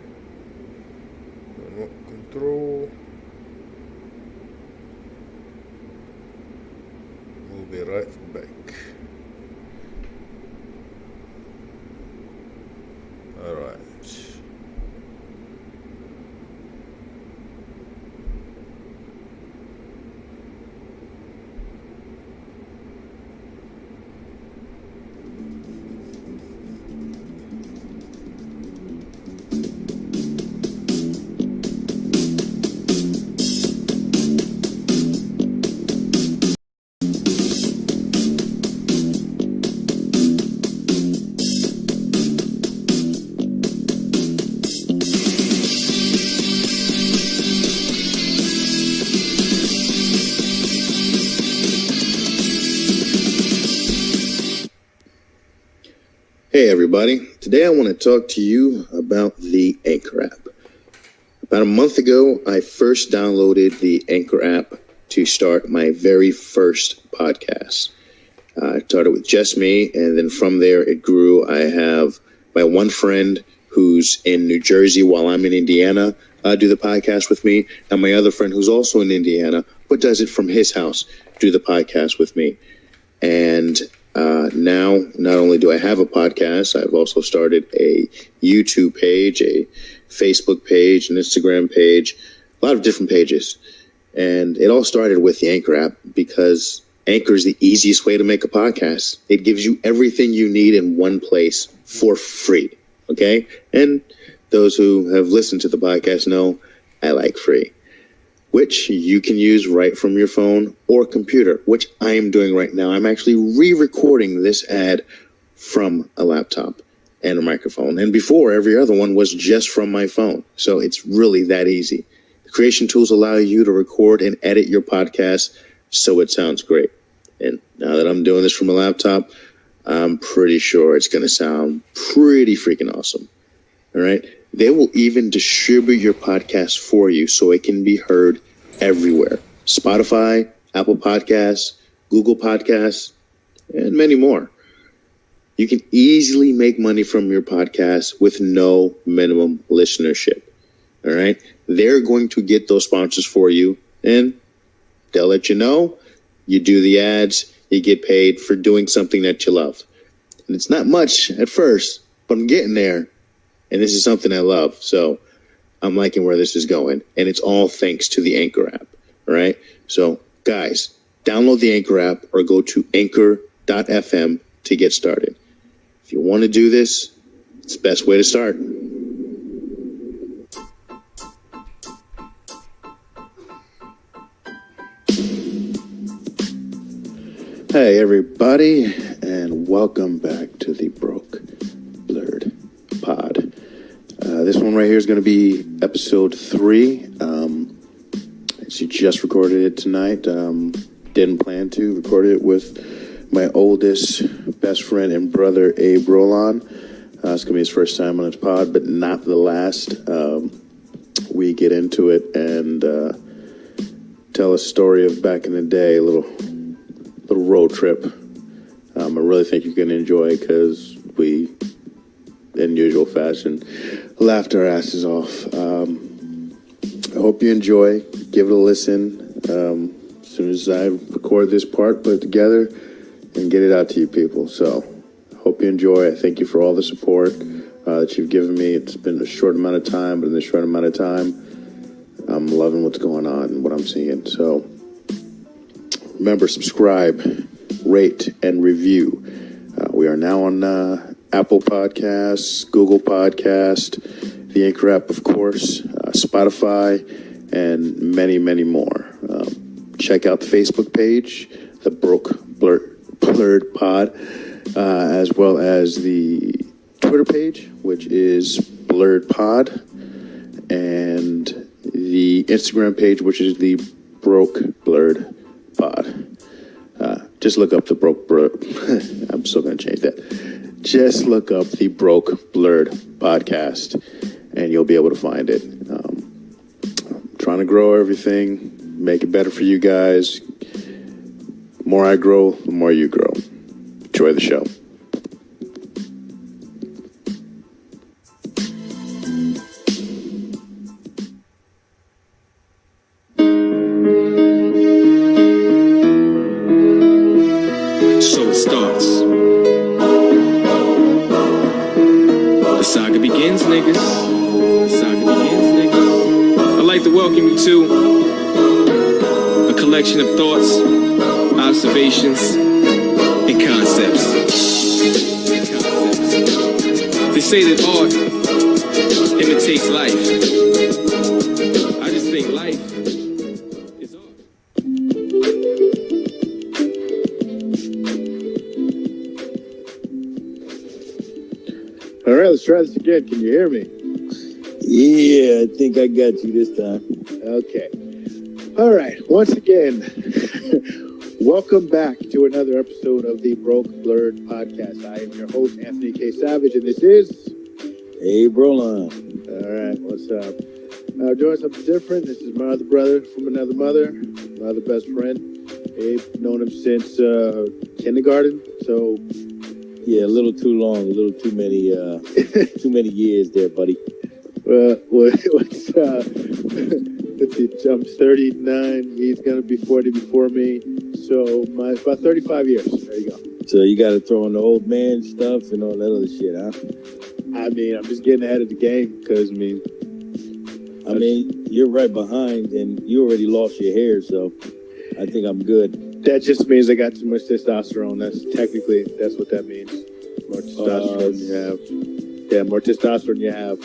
Remote control. We'll be right back. Alright. Hey everybody, today I want to talk to you about the Anchor app. About a month ago, I first downloaded the Anchor app to start my very first podcast. I started with just me, and then from there it grew. I have my one friend who's in New Jersey while I'm in Indiana do the podcast with me, and my other friend who's also in Indiana but does it from his house do the podcast with me. And now, not only do I have a podcast, I've also started a YouTube page, a Facebook page, an Instagram page, a lot of different pages. And it all started with the Anchor app because Anchor is the easiest way to make a podcast. It gives you everything you need in one place for free. Okay? And those who have listened to the podcast know I like free, which you can use right from your phone or computer, which I am doing right now. I'm actually re-recording this ad from a laptop and a microphone. And before, every other one was just from my phone. So it's really that easy. The creation tools allow you to record and edit your podcast so it sounds great. And now that I'm doing this from a laptop, I'm pretty sure it's going to sound pretty freaking awesome. All right? They will even distribute your podcast for you so it can be heard everywhere. Spotify, Apple Podcasts, Google Podcasts, and many more. You can easily make money from your podcast with no minimum listenership. All right? They're going to get those sponsors for you, and they'll let you know. You do the ads, you get paid for doing something that you love. And it's not much at first, but I'm getting there. And this is something I love, so I'm liking where this is going. And it's all thanks to the Anchor app, all right? So, guys, download the Anchor app or go to anchor.fm to get started. If you want to do this, it's the best way to start. Hey, everybody, and welcome back to the Broke Blerd Pod. This one right here is going to be episode 3. She just recorded it tonight. Didn't plan to record it with my oldest best friend and brother, Abe Rolon. It's going to be his first time on his pod, but not the last. We get into it and tell a story of back in the day, a little road trip. I really think you're going to enjoy because we, in usual fashion, laughed our asses off. I hope you enjoy. Give it a listen. As soon as I record this part, put it together, and get it out to you people. So, hope you enjoy. I thank you for all the support that you've given me. It's been a short amount of time, but in this short amount of time, I'm loving what's going on and what I'm seeing. So, remember, subscribe, rate, and review. We are now on Apple Podcasts, Google Podcast, the Anchor app, of course, Spotify, and many, many more. Check out the Facebook page, the Blerd Pod, as well as the Twitter page, which is Blerd Pod, and the Instagram page, which is the Broke Blerd Pod. Just look up the Broke Blerd. I'm still going to change that. Just look up the Broke Blerd Podcast, and you'll be able to find it. I'm trying to grow everything, make it better for you guys. The more I grow, the more you grow. Enjoy the show. So it starts. The saga begins, niggas. The saga begins, niggas. I'd like to welcome you to a collection of thoughts, observations, and concepts. They say that art imitates life. I just think life is art. All right, let's try this again. Can you hear me? Yeah, I think I got you this time. Okay. All right. Once again, welcome back to another episode of the Broke Blerd Podcast. I am your host, Anthony K. Savage, and this is... Abe Rolon. All right, what's up? Doing something different. This is my other brother from another mother, my other best friend. Abe, known him since kindergarten, so... Yeah, a little too long, a little too many years there, buddy. Let's see, I'm 39. He's going to be 40 before me. So, about 35 years. There you go. So you got to throw in the old man stuff and all that other shit, huh? I mean, I'm just getting ahead of the game because, I mean, you're right behind and you already lost your hair, so I think I'm good. That just means I got too much testosterone. That's what that means. More testosterone you have. Yeah, more testosterone you have,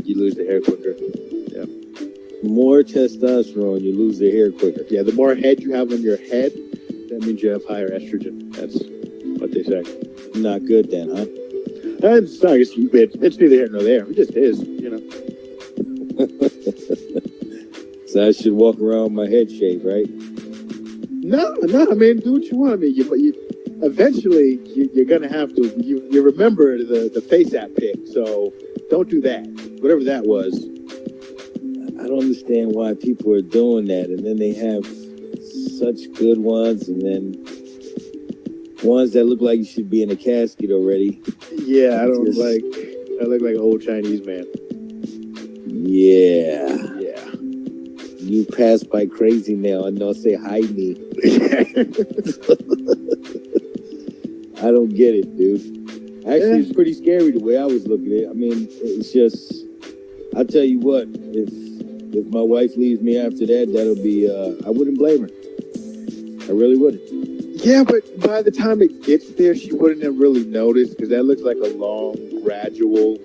you lose the hair quicker. Yeah. More testosterone, you lose the hair quicker. Yeah, the more head you have on your head, that means you have higher estrogen. That's what they say. Not good then, huh? It's neither here nor there. It just is, So I should walk around with my head shaved, right? No, I mean, do what you want. I mean, eventually you're gonna have to. You remember the face app pic, so don't do that. Whatever that was. I don't understand why people are doing that, and then they have such good ones, and then ones that look like you should be in a casket already. Yeah, I look like an old Chinese man. Yeah. You pass by crazy now and don't say hi me. I don't get it, dude. Actually, It's pretty scary the way I was looking at it. I mean, it's just, I'll tell you what, if my wife leaves me after that, that'll be, I wouldn't blame her. I really wouldn't. Yeah, but by the time it gets there, she wouldn't have really noticed because that looks like a long, gradual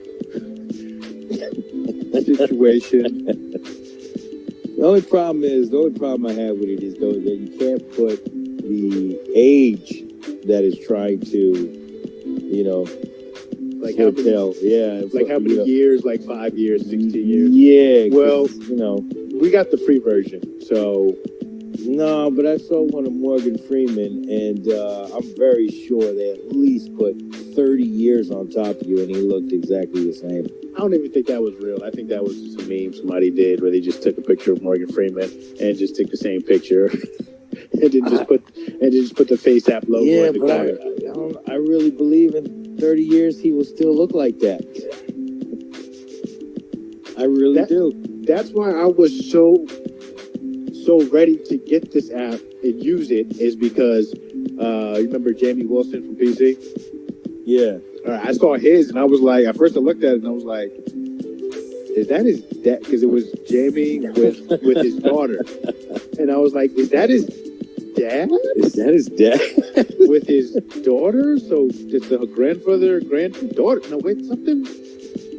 situation. The only problem I have with it is, though, that you can't put the age that is trying to, Like how many, like how many years? Like 5 years, 16 years. Yeah. Well, you know, we got the free version, so. No, but I saw one of Morgan Freeman, and I'm very sure they at least put 30 years on top of you, and he looked exactly the same. I don't even think that was real. I think that was just a meme somebody did where they just took a picture of Morgan Freeman and just took the same picture and then just put the FaceApp logo in the corner. I really believe in 30 years he will still look like that. I really do. That's why I was so ready to get this app and use it, is because you remember Jamie Wilson from PC? Yeah. I saw his and I was like, at first I looked at it and I was like, is that his dad? Because it was Jamie with his daughter, and I was like, is that his dad? Is that his dad? With his daughter? So it's the granddaughter? No, wait, something.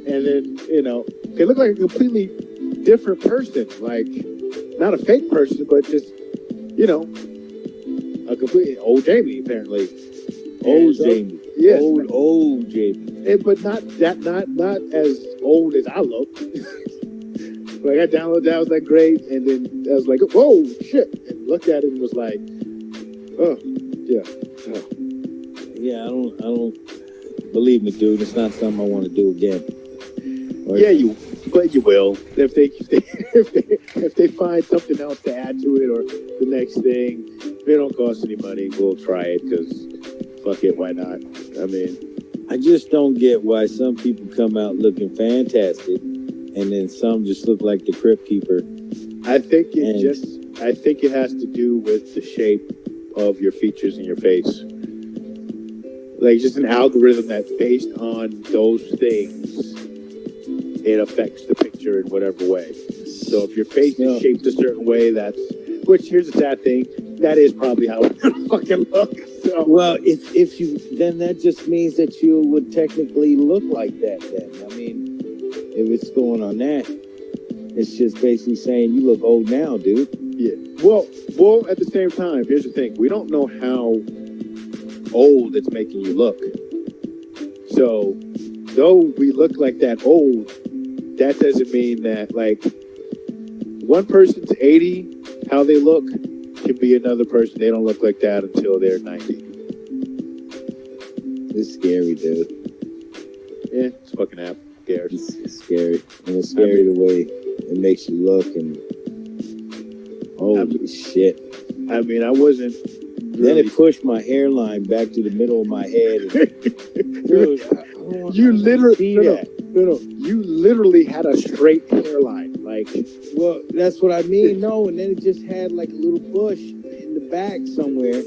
And then they look like a completely different person, like. Not a fake person, but just, a completely old Jamie, apparently. Old Jamie. Yes. Old Jamie. But not as old as I look. Like, I downloaded that, I was like, great. And then I was like, whoa, shit. And looked at it and was like, oh, yeah. Oh. Yeah, I don't, believe me, dude, it's not something I want to do again. But you will if they find something else to add to it, or the next thing. If it don't cost any money, we'll try it, because fuck it, why not? I mean, I just don't get why some people come out looking fantastic and then some just look like the Crypt Keeper. I think it has to do with the shape of your features in your face. Like, just an algorithm that based on those things, it affects the picture in whatever way. So if your face is shaped a certain way, which, here's the sad thing, that is probably how it fucking looks. So. Well, if you, then that just means that you would technically look like that then. I mean, if it's going on that, it's just basically saying you look old now, dude. Yeah. Well, at the same time, here's the thing. We don't know how old it's making you look. So, though we look like that old, that doesn't mean that, like, one person's 80, how they look can be another person. They don't look like that until they're 90. It's scary, dude. Yeah, it's a fucking app. Scared. It's scary. And it's scary the way it makes you look, and holy shit. I mean, I wasn't really... Then it pushed my hairline back to the middle of my head. Dude, you literally... No. You literally had a straight hairline. Like, well, that's what I mean. No, and then it just had like a little bush in the back somewhere,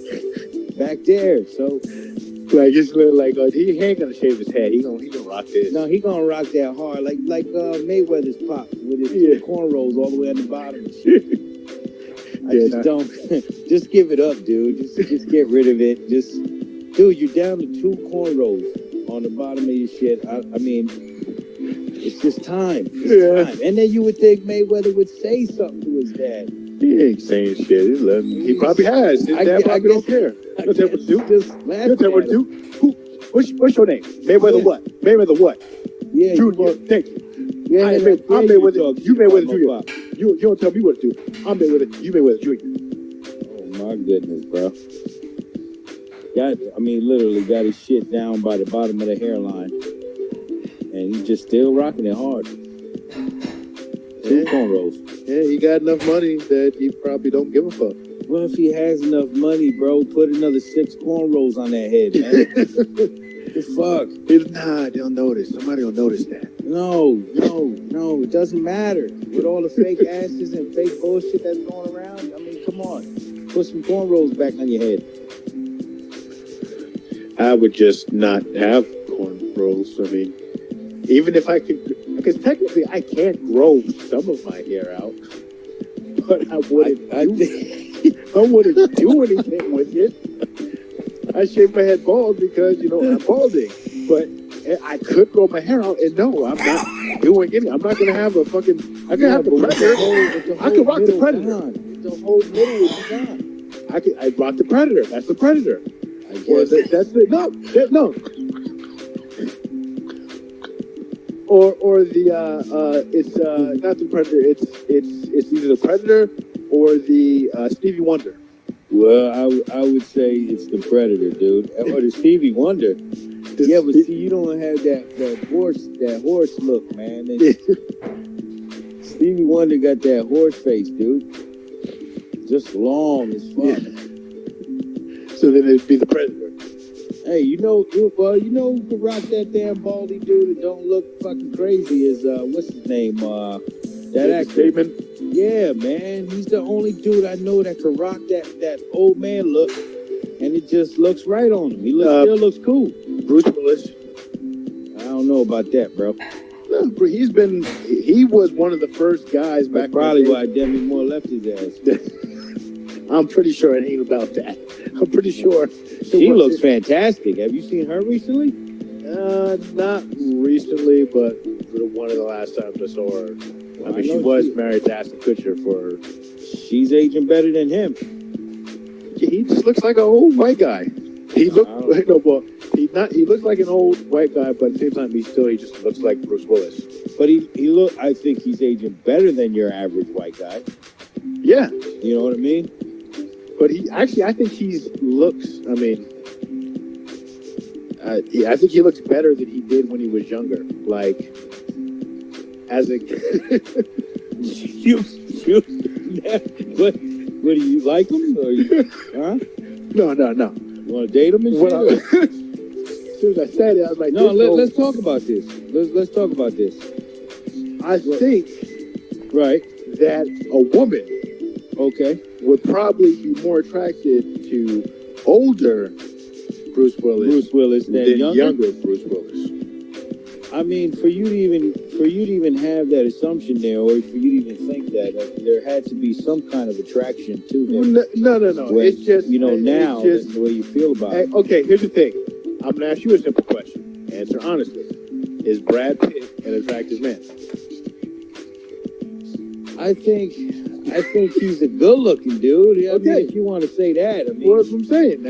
back there. So, like, it's like he ain't gonna shave his head. He gonna rock this. No, he gonna rock that hard, like Mayweather's pop with his cornrows all the way at the bottom. Don't. Just give it up, dude. Just get rid of it. Dude, you're down to 2 cornrows on the bottom of your shit. I mean, it's just time. It's time. And then you would think Mayweather would say something to his dad. He ain't saying shit. He probably has. His dad probably don't care. He'll tell what to do. He'll tell what to do. What's your name? Mayweather what? Mayweather what? Yeah, Junior. Thank you. Yeah, I'm Mayweather. You Mayweather Jr. You don't tell me what to do. I'm Mayweather. You Mayweather Jr. Oh my goodness, bro. Literally got his shit down by the bottom of the hairline, and he's just still rocking it hard. 2 cornrows. Yeah, he got enough money that he probably don't give a fuck. Well, if he has enough money, bro, put another 6 cornrows on that head, man. The fuck? Nah, they'll notice. Somebody will notice that. No. It doesn't matter. With all the fake asses and fake bullshit that's going around, I mean, come on. Put some cornrows back on your head. I would just not have cornrows. I mean, even if I could, because technically I can't grow some of my hair out, but I wouldn't do anything with it. I shave my head bald because, I'm balding, but I could grow my hair out, and no, I'm not doing anything. I'm not going to have a fucking, I can have the Predator. I can rock the Predator. The whole middle is gone. I'd rock the Predator. That's the Predator. I guess. That's the, no. or the it's not the Predator. It's either the Predator or the Stevie Wonder. Well, I would say it's the Predator, dude, or the Stevie Wonder. Yeah, but see, you don't have that horse look, man. Stevie Wonder got that horse face, dude. Just long as fuck. Yeah. So then it'd be the Predator. Hey, you know who could rock that damn baldy dude and don't look fucking crazy is what's his name? That actor. Bateman. Yeah, man. He's the only dude I know that can rock that old man look, and it just looks right on him. He still looks cool. Bruce Willis. I don't know about that, bro. No, he was one of the first guys back. That's probably why Demi Moore left his ass. I'm pretty sure it ain't about that. I'm pretty sure. She looks fantastic. Have you seen her recently? Not recently, but one of the last times I saw her. I mean, she was married to Ashton Kutcher for. She's aging better than him. Yeah, he just looks like an old white guy. He looks he looks like an old white guy, but at the same time, he just looks like Bruce Willis. But I think he's aging better than your average white guy. Yeah, you know what I mean. But I think looks. I mean, I think he looks better than he did when he was younger. Like, as a What do you like him? Or huh? No. You want to date him and shit? As soon as I said it, I was like, no. Let's talk about this. Let's talk about this. I think that a woman, would probably be more attracted to older Bruce Willis than younger Bruce Willis. I mean, for you to even have that assumption there, or for you to even think that, there had to be some kind of attraction to him. No. When, it's just now it's that's the way you feel about it. Okay, here's the thing. I'm gonna ask you a simple question. Answer honestly. Is Brad Pitt an attractive man? I think he's a good-looking dude. I mean, if you want to say that, I mean, well, that's what I'm saying.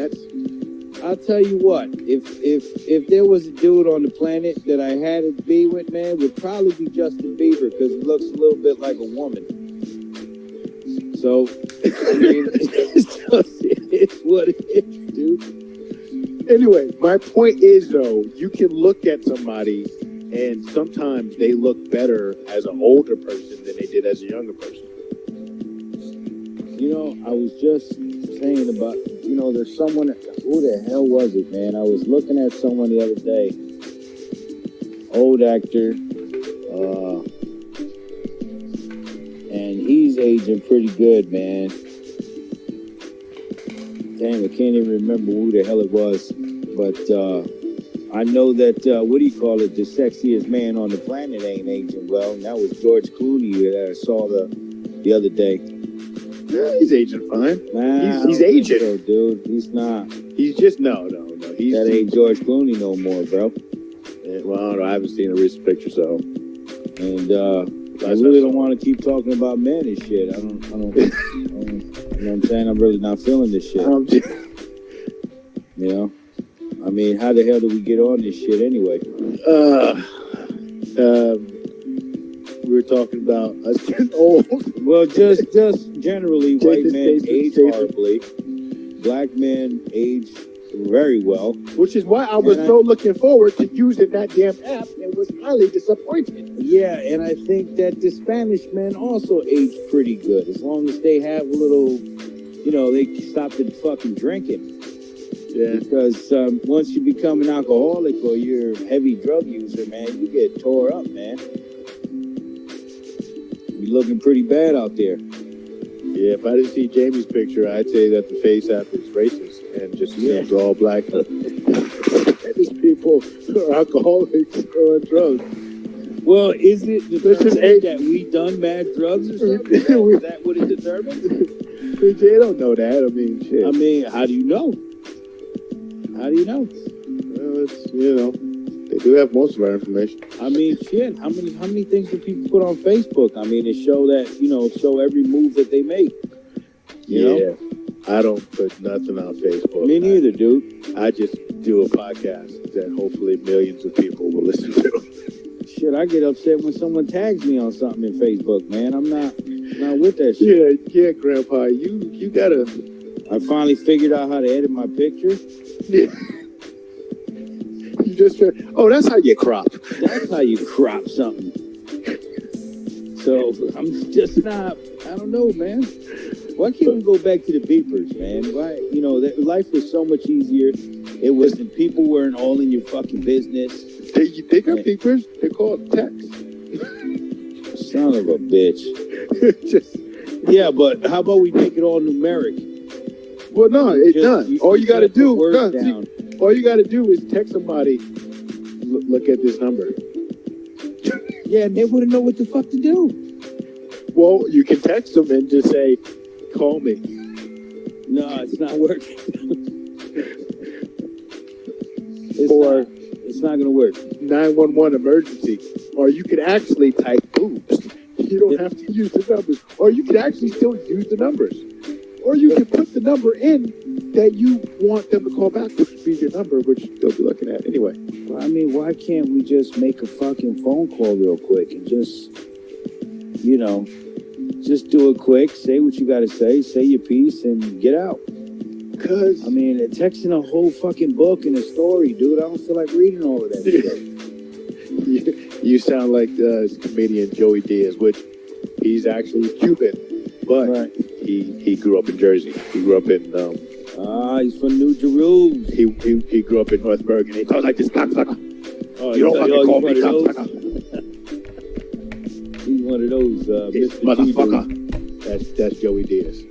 I'll tell you what. If there was a dude on the planet that I had to be with, man, would probably be Justin Bieber because he looks a little bit like a woman. So, I mean, it's what it is, dude. Anyway, my point is though, you can look at somebody and sometimes they look better as an older person than they did as a younger person. You know, I was just saying about, there's someone, who the hell was it, man? I was looking at someone the other day, old actor, and he's aging pretty good, man. Damn, I can't even remember who the hell it was, but I know that, the sexiest man on the planet ain't aging well, and that was George Clooney that I saw the other day. Yeah, he's aging fine. Nah, he's aging. So, dude, he's not. He's just, no. That ain't George Clooney no more, bro. Yeah, well, I don't know. I haven't seen a recent picture, so. And I really don't want to keep talking about men and shit. I don't you know what I'm saying? I'm really not feeling this shit. You know? I mean, how the hell do we get on this shit anyway? We were talking about us getting old. Well, just generally, white men age horribly. Black men age very well. Which is why I was so looking forward to using that damn app and was highly disappointed. Yeah, and I think that the Spanish men also age pretty good. As long as they have a little, they stop the fucking drinking. Yeah. Because once you become an alcoholic or you're a heavy drug user, man, you get tore up, man. You're looking pretty bad out there. Yeah, if I didn't see Jamie's picture, I'd say that the face app is racist and just assumes all black Spanish people are alcoholics or on drugs. Well, is it determined that we done bad drugs or something? Is that what it determines? They don't know that. I mean, shit. I mean, how do you know? How do you know? Well, it's, they do have most of our information. I mean, shit. How many things do people put on Facebook? I mean, to show that, show every move that they make. You know? I don't put nothing on Facebook. Me neither, dude. I just do a podcast that hopefully millions of people will listen to. Shit, I get upset when someone tags me on something in Facebook, man. I'm not with that shit. Yeah, Grandpa. You gotta. I finally figured out how to edit my picture. Yeah. You just. Oh, that's how you crop. That's how you crop something. So I'm just not. I don't know, man. Why can't we go back to the beepers, man? Why, that life was so much easier. It wasn't, people weren't all in your fucking business. They got beepers. They're called text. Son of a bitch. Yeah, but how about we make it all numeric? Well, no, it's not. All you got to do, all you got to do is text somebody. Look at this number. Yeah, and they wouldn't know what the fuck to do. Well, you can text them and just say, "Call me." No, it's not working. It's not going to work. 911 emergency. Or you can actually type boobs. You don't have to use the numbers. Or you can actually still use the numbers. Or you can put the number in that you want them to call back, which would be your number, which they'll be looking at anyway. Well, I mean, why can't we just make a fucking phone call real quick and just do it quick, say what you got to say your piece, and get out? Because, I mean, texting a whole fucking book and a story, dude, I don't feel like reading all of that shit. You sound like the comedian Joey Diaz, which he's actually Cuban, but right. he grew up in Jersey. He grew up in... he's from New Jerusalem. He grew up in North Bergen. He talks like this cocksucker. Oh, you don't fucking call me cocksucker. He's one of those, motherfucker. That's Joey Diaz.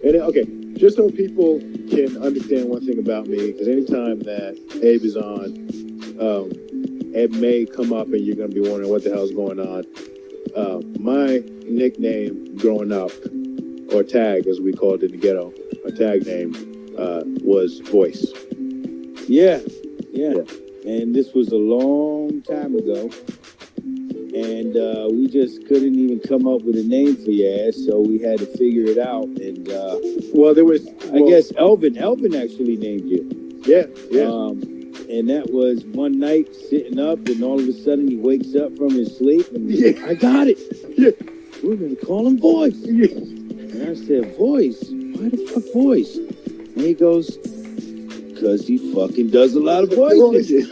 And okay, just so people can understand one thing about me, because anytime that Abe is on, Ed may come up and you're going to be wondering what the hell's going on. My nickname growing up, or tag as we called it in the ghetto, our tag name was Voice. Yeah. And this was a long time ago. And we just couldn't even come up with a name for your ass, so we had to figure it out. And I guess Elvin actually named you. Yeah. And that was one night sitting up, and all of a sudden he wakes up from his sleep, and I got it. Yeah. We're gonna call him Voice. Yeah. And I said, Voice? Why the fuck Voice? And he goes, because he fucking does a lot of voices.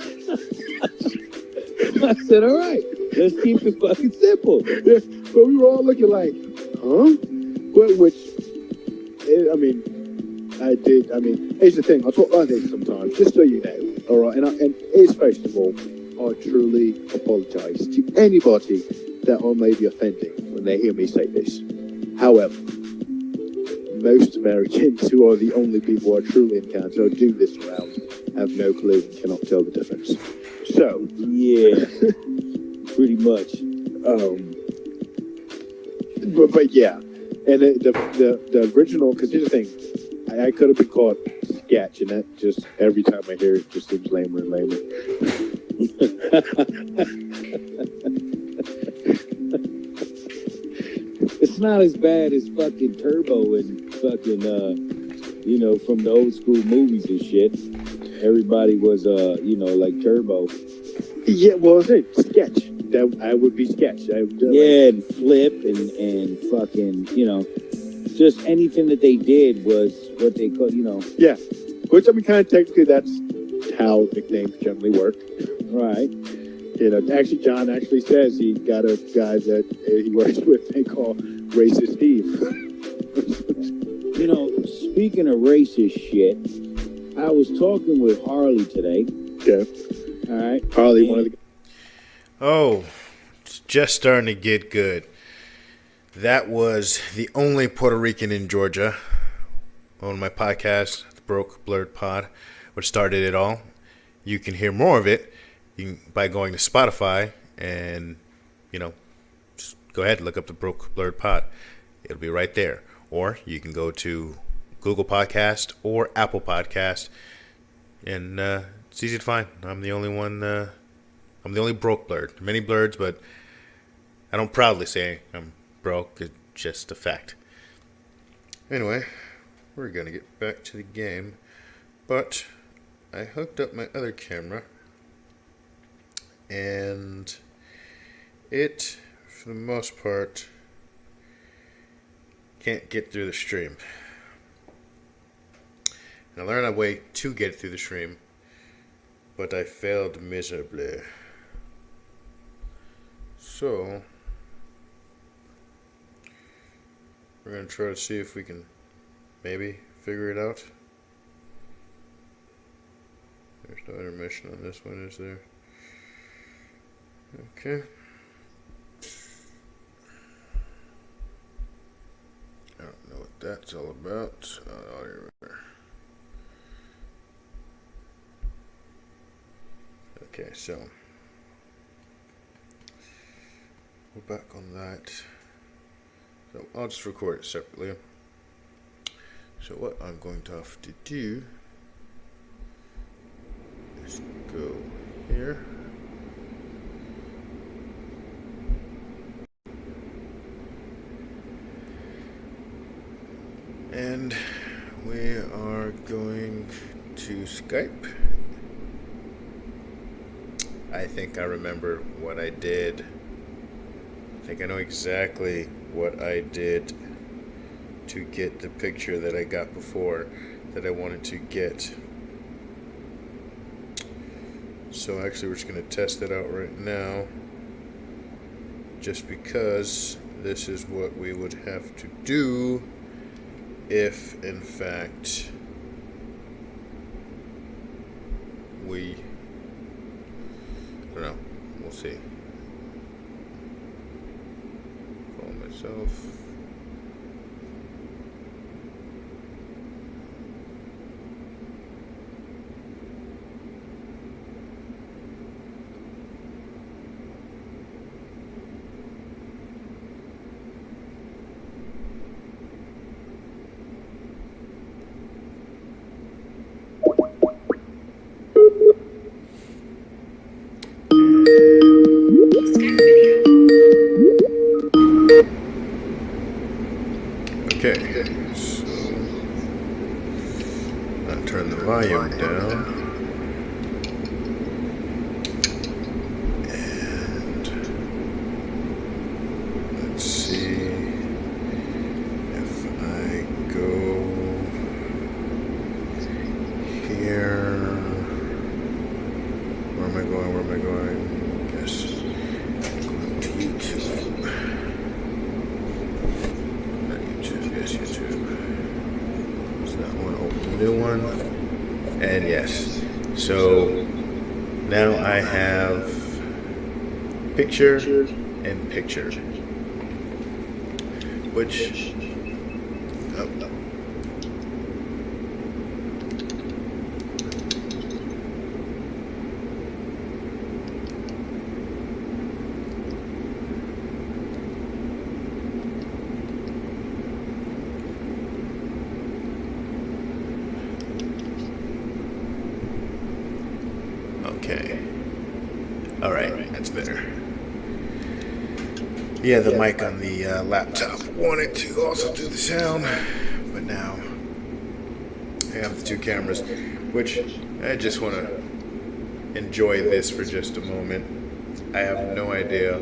I said, all right. Let's keep it fucking simple. Yeah, but we were all looking like, huh? Here's the thing. I'll talk like this sometimes, just so you know. All right, and it's first of all, I truly apologise to anybody that I may be offending when they hear me say this. However, most Americans who are the only people I truly encounter or do this around have no clue and cannot tell the difference. So, yeah. Pretty much. But yeah, and the original, because here's the thing, I could have been called Sketch, and that just every time I hear it, just seems lamer and lamer. It's not as bad as fucking Turbo and fucking from the old school movies and shit. Everybody was like Turbo. Yeah, well, it's Sketch. That I would be Sketch. And Flip and fucking, just anything that they did was what they called, Yeah, which kind of technically that's how nicknames generally work. Right. Actually, John actually says he got a guy that he works with they call Racist Steve. Speaking of racist shit, I was talking with Harley today. Yeah. All right. Harley, one of the... Oh, it's just starting to get good. That was the only Puerto Rican in Georgia on my podcast, the Blerd Pod, which started it all. You can hear more of it by going to Spotify and, just go ahead and look up the Blerd Pod. It'll be right there. Or you can go to Google Podcast or Apple Podcast, and it's easy to find. I'm the only one. I'm the only broke Blerd. Many Blerds, but I don't proudly say I'm broke. It's just a fact. Anyway, we're going to get back to the game. But I hooked up my other camera. And it, for the most part, can't get through the stream. And I learned a way to get through the stream, but I failed miserably. So, we're going to try to see if we can maybe figure it out. There's no intermission on this one, is there? Okay. I don't know what that's all about. Okay, so we're back on that. So I'll just record it separately. So what I'm going to have to do is go here. And we are going to Skype. I think I remember what I did. I think I know exactly what I did to get the picture that I got before that I wanted to get. So actually we're just going to test it out right now, just because this is what we would have to do if in fact we, I don't know, we'll see. Call myself. Okay, so I'll turn the volume down, and let's see if I go here. Where am I going? Where am I going? Guess going to YouTube. YouTube. So that one, open the new one, and yes. So now I have picture and picture, which okay. All right, that's better. Yeah, the mic on the laptop wanted to also do the sound, but now I have the two cameras, which I just want to enjoy this for just a moment. I have no idea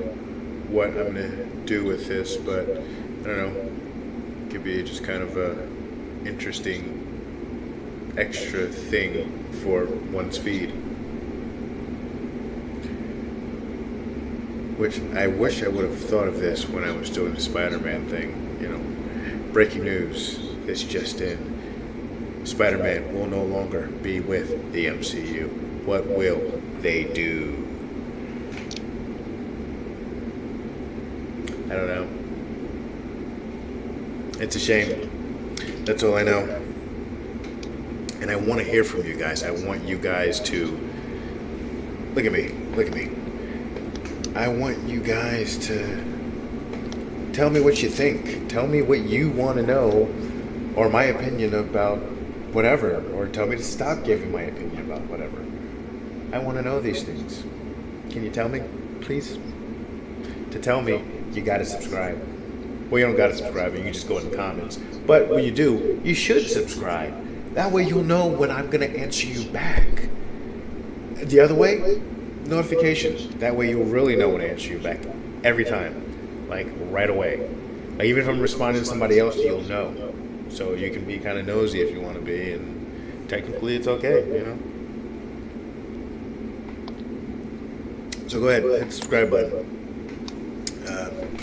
what I'm going to do with this, but I don't know. It could be just kind of a interesting extra thing for one's feed. Which I wish I would have thought of this when I was doing the Spider-Man thing. You know, breaking news, this just in. Spider-Man will no longer be with the MCU. What will they do? I don't know. It's a shame. That's all I know. And I want to hear from you guys. I want you guys to look at me. Look at me. I want you guys to tell me what you think. Tell me what you want to know, or my opinion about whatever, or tell me to stop giving my opinion about whatever. I want to know these things. Can you tell me, please? To tell me, you got to subscribe. Well, you don't got to subscribe, you can just go in the comments. But when you do, you should subscribe. That way you'll know when I'm going to answer you back. The other way, notifications. That way you'll really know when I answer you back. every time, like right away. Like even if I'm responding to somebody else, you'll know. So you can be kind of nosy if you want to be, and technically it's okay, you know. So go ahead, hit the subscribe button.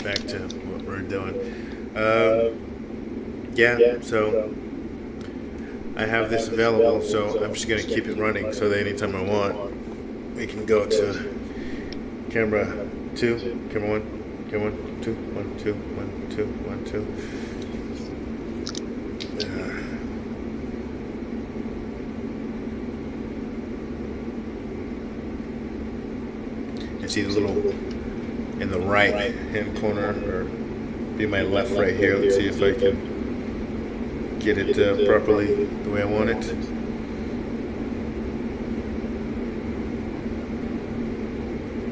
Back to what we're doing. Yeah, so I have this available, so I'm just going to keep it running so that anytime I want, we can go to camera 2, camera 1, camera 1, 2, 1, 2, 1, 2, 1, 2. You see the little in the right hand corner, or be my left right here. Let's see if I can get it properly the way I want it.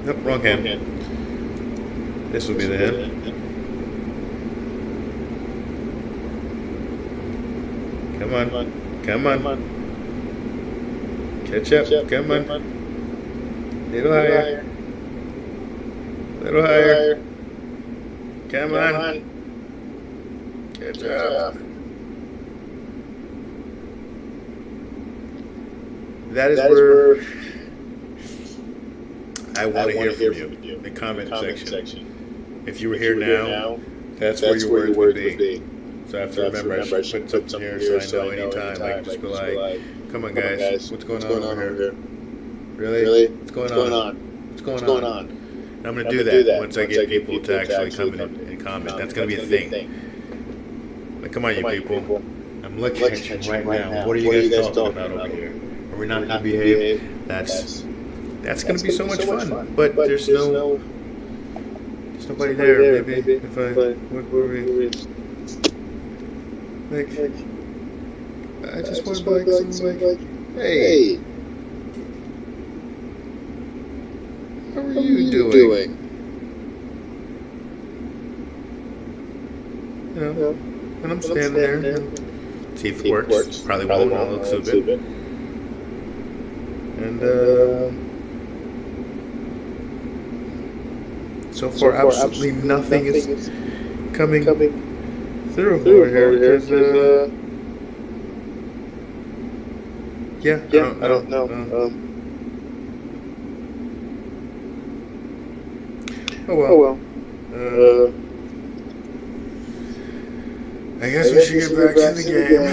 Nope, wrong hand. This will be the hand. Come on, come on. Catch up, come on. Little higher. Little higher. Come on. Catch up. That is where I want to hear from you in the comment section. If you were here now, that's where your words would be. So I have to remember, I should put something here so I know anytime. Like, just be like, come on guys, what's going on over here? Really? What's going on? What's going on? And I'm going to do that once I get people to actually come in and comment. That's going to be a thing. Like, come on, you people. I'm looking at you right now. What are you guys talking about over here? Are we not going to behave? That's going to be so much fun. But there's nobody there. Maybe if I what were we? Like, I just want to like something like, hey, how are you doing? You know, and I'm standing there and see if it works. Probably won't. I'll look so good. And so far, absolutely nothing is coming through over here because I don't know. Oh well. I guess we should get back to the game.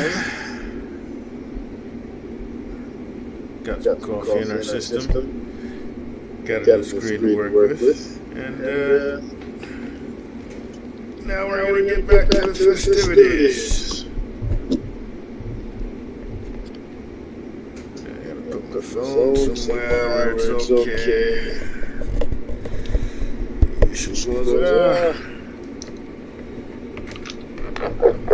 Got some coffee in our system. Got a screen to work with. And now we're going to get back to the festivities. I gotta put my phone somewhere where it's okay.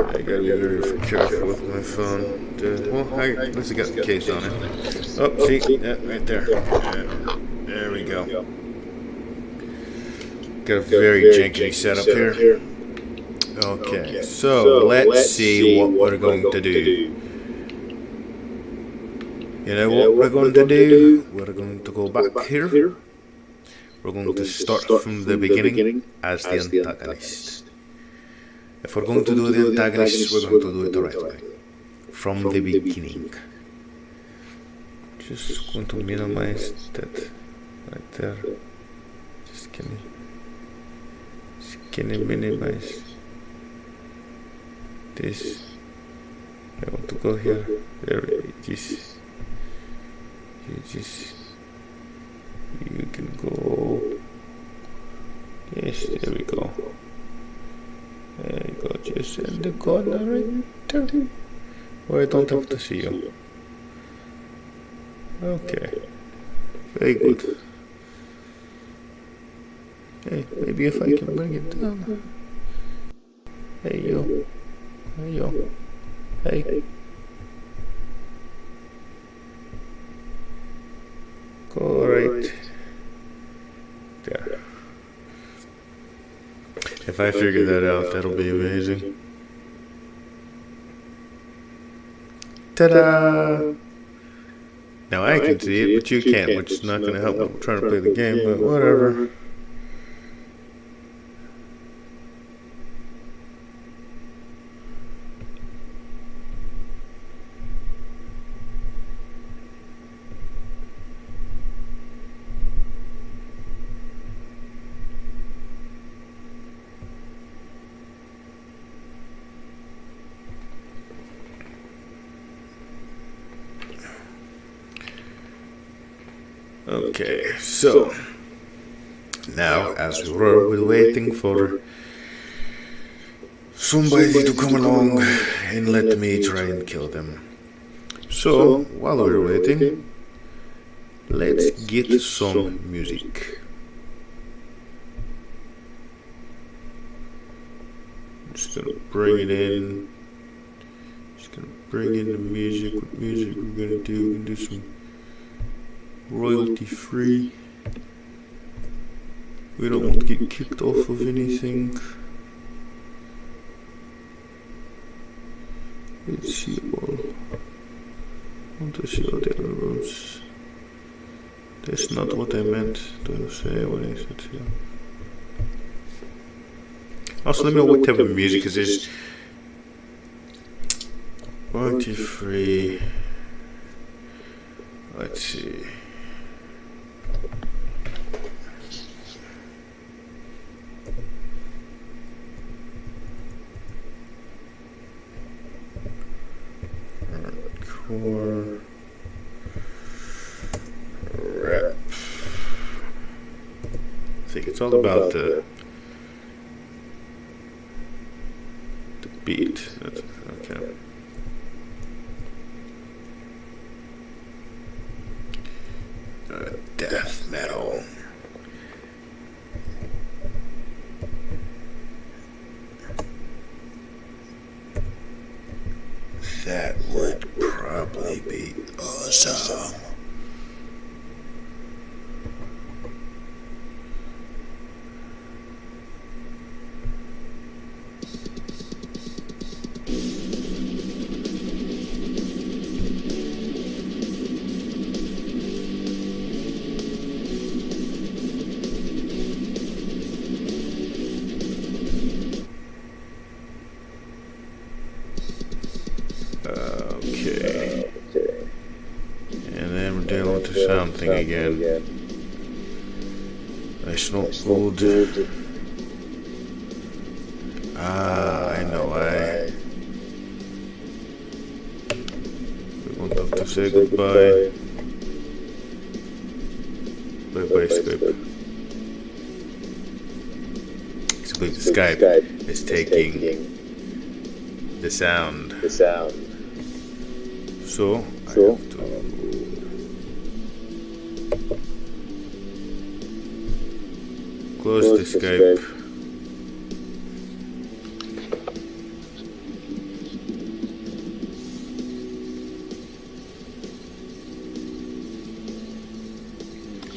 I gotta be very careful with my phone. Well, at least I got the case on it. Oh, see? Yeah, right there. Yeah, there we go. Got a very janky setup here. Okay, so let's see what we're going to do. You know what we're going to do? We're going to go back here. We're going to start from the beginning as the antagonist. If we're going to do the antagonist, we're going to do it the right way. From the beginning. Just going to minimize that right there. Just can I minimize this? I want to go here. There it is. You can go. Yes, there we go. There you go, just in the corner right there. Where I don't have to see you. Okay. Very good. Hey, maybe if I can bring it down. Hey, you. Hey, you. Hey. Go right there. If I figure that out, that'll be amazing. Ta-da! Now I can see it, but you can't, which is not going to help me. I'm trying to play the game, but whatever. Okay, so now as we were waiting for somebody to come along and let me try and kill them. So while we're waiting, let's get some music. Just gonna bring it in. Just gonna bring in the music. What music we're gonna do? We're gonna do some royalty free. We don't want to get kicked off of anything. Let's see all. I want to see all the other roads. That's not what I meant to say when I said yeah. Also, let me know what type of music is this. Royalty free. Let's see. Hardcore rap. I think it's all about the beat. That's, okay. Death metal. That would probably be awesome. Okay. And then we're dealing with the sound thing again. It's not good. I know why. We want them to say goodbye. Bye-bye, Skype. Explain the Skype is taking the sound. So I have to close the Skype.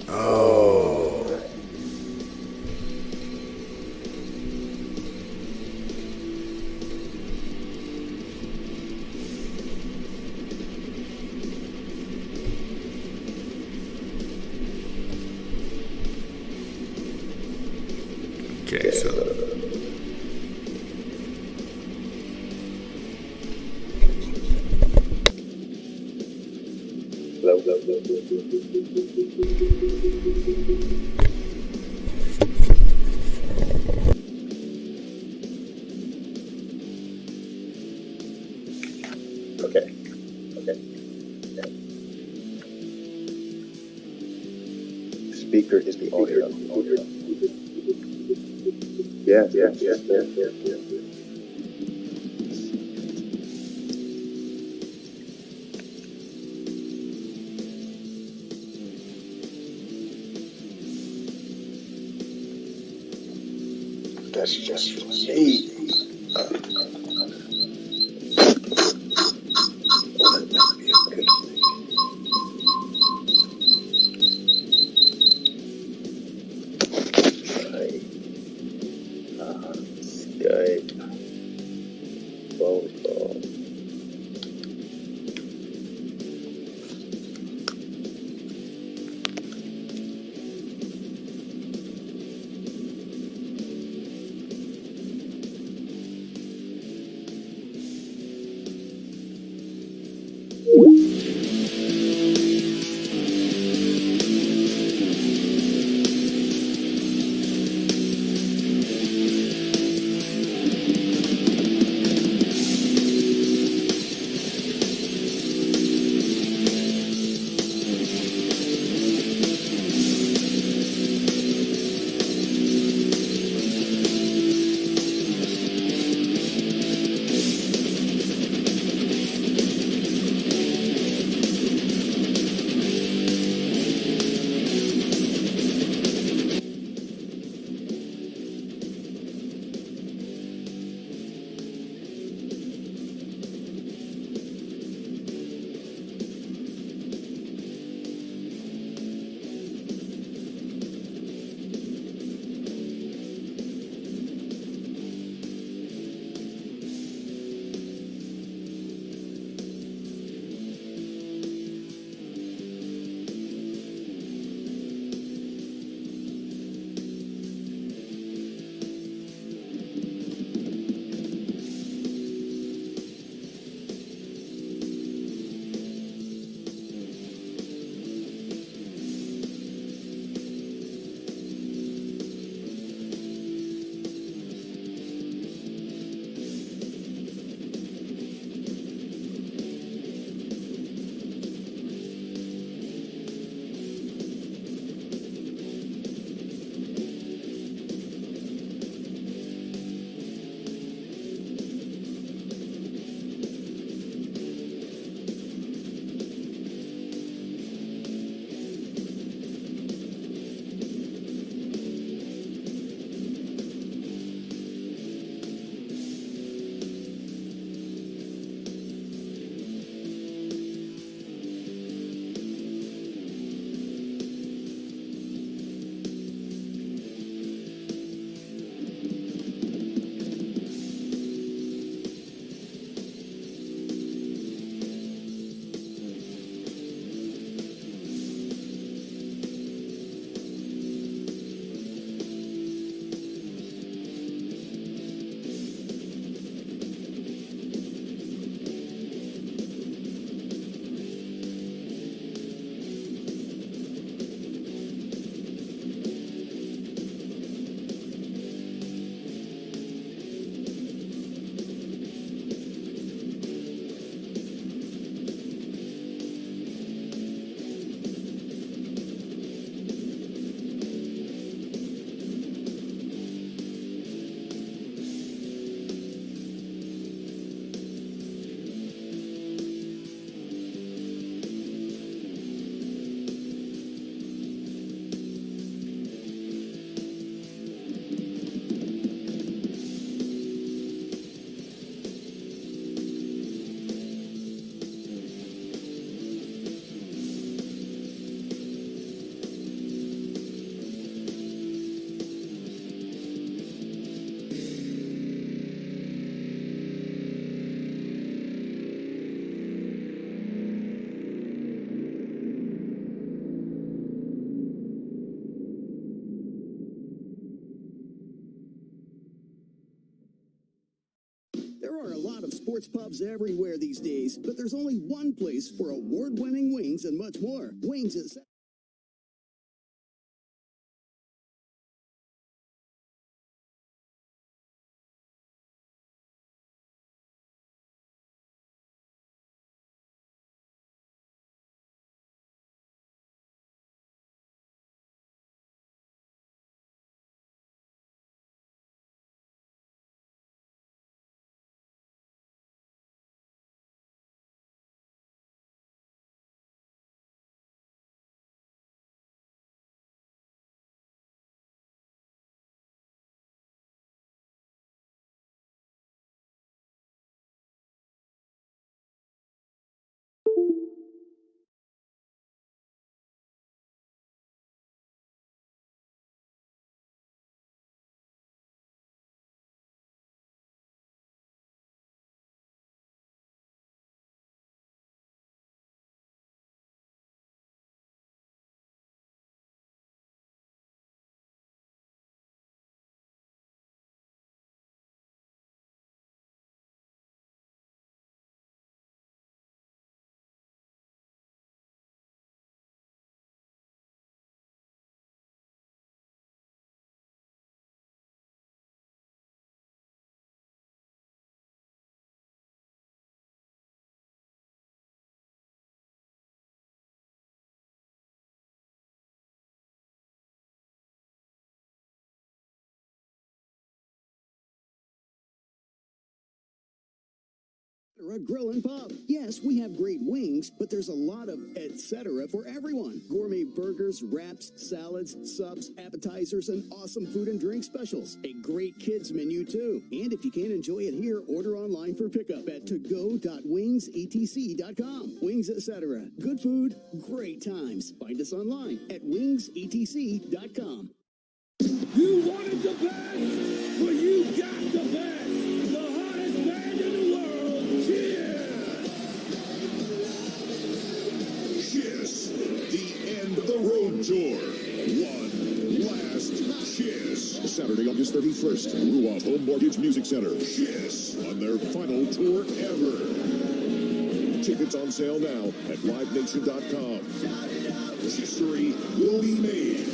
Oh. Okay, so Speaker is the audio. Yeah. That's just me. That'd be a good thing. Skype, phone call. Sports pubs everywhere these days, but there's only one place for award-winning wings and much more. Wings at a grill and pub. Yes, we have great wings, but there's a lot of etc. for everyone. Gourmet burgers, wraps, salads, subs, appetizers, and awesome food and drink specials. A great kids menu too. And if you can't enjoy it here, order online for pickup at togo.wingsetc.com. Wings etc. Good food, great times. Find us online at wingsetc.com. You wanted the best? Well, you got the best. The hottest band in the world. Kiss, the end of the road tour. One last kiss. Saturday, August 31st, Ruoff Home Mortgage Music Center. Kiss on their final tour ever. Tickets on sale now at livenation.com. History will be made.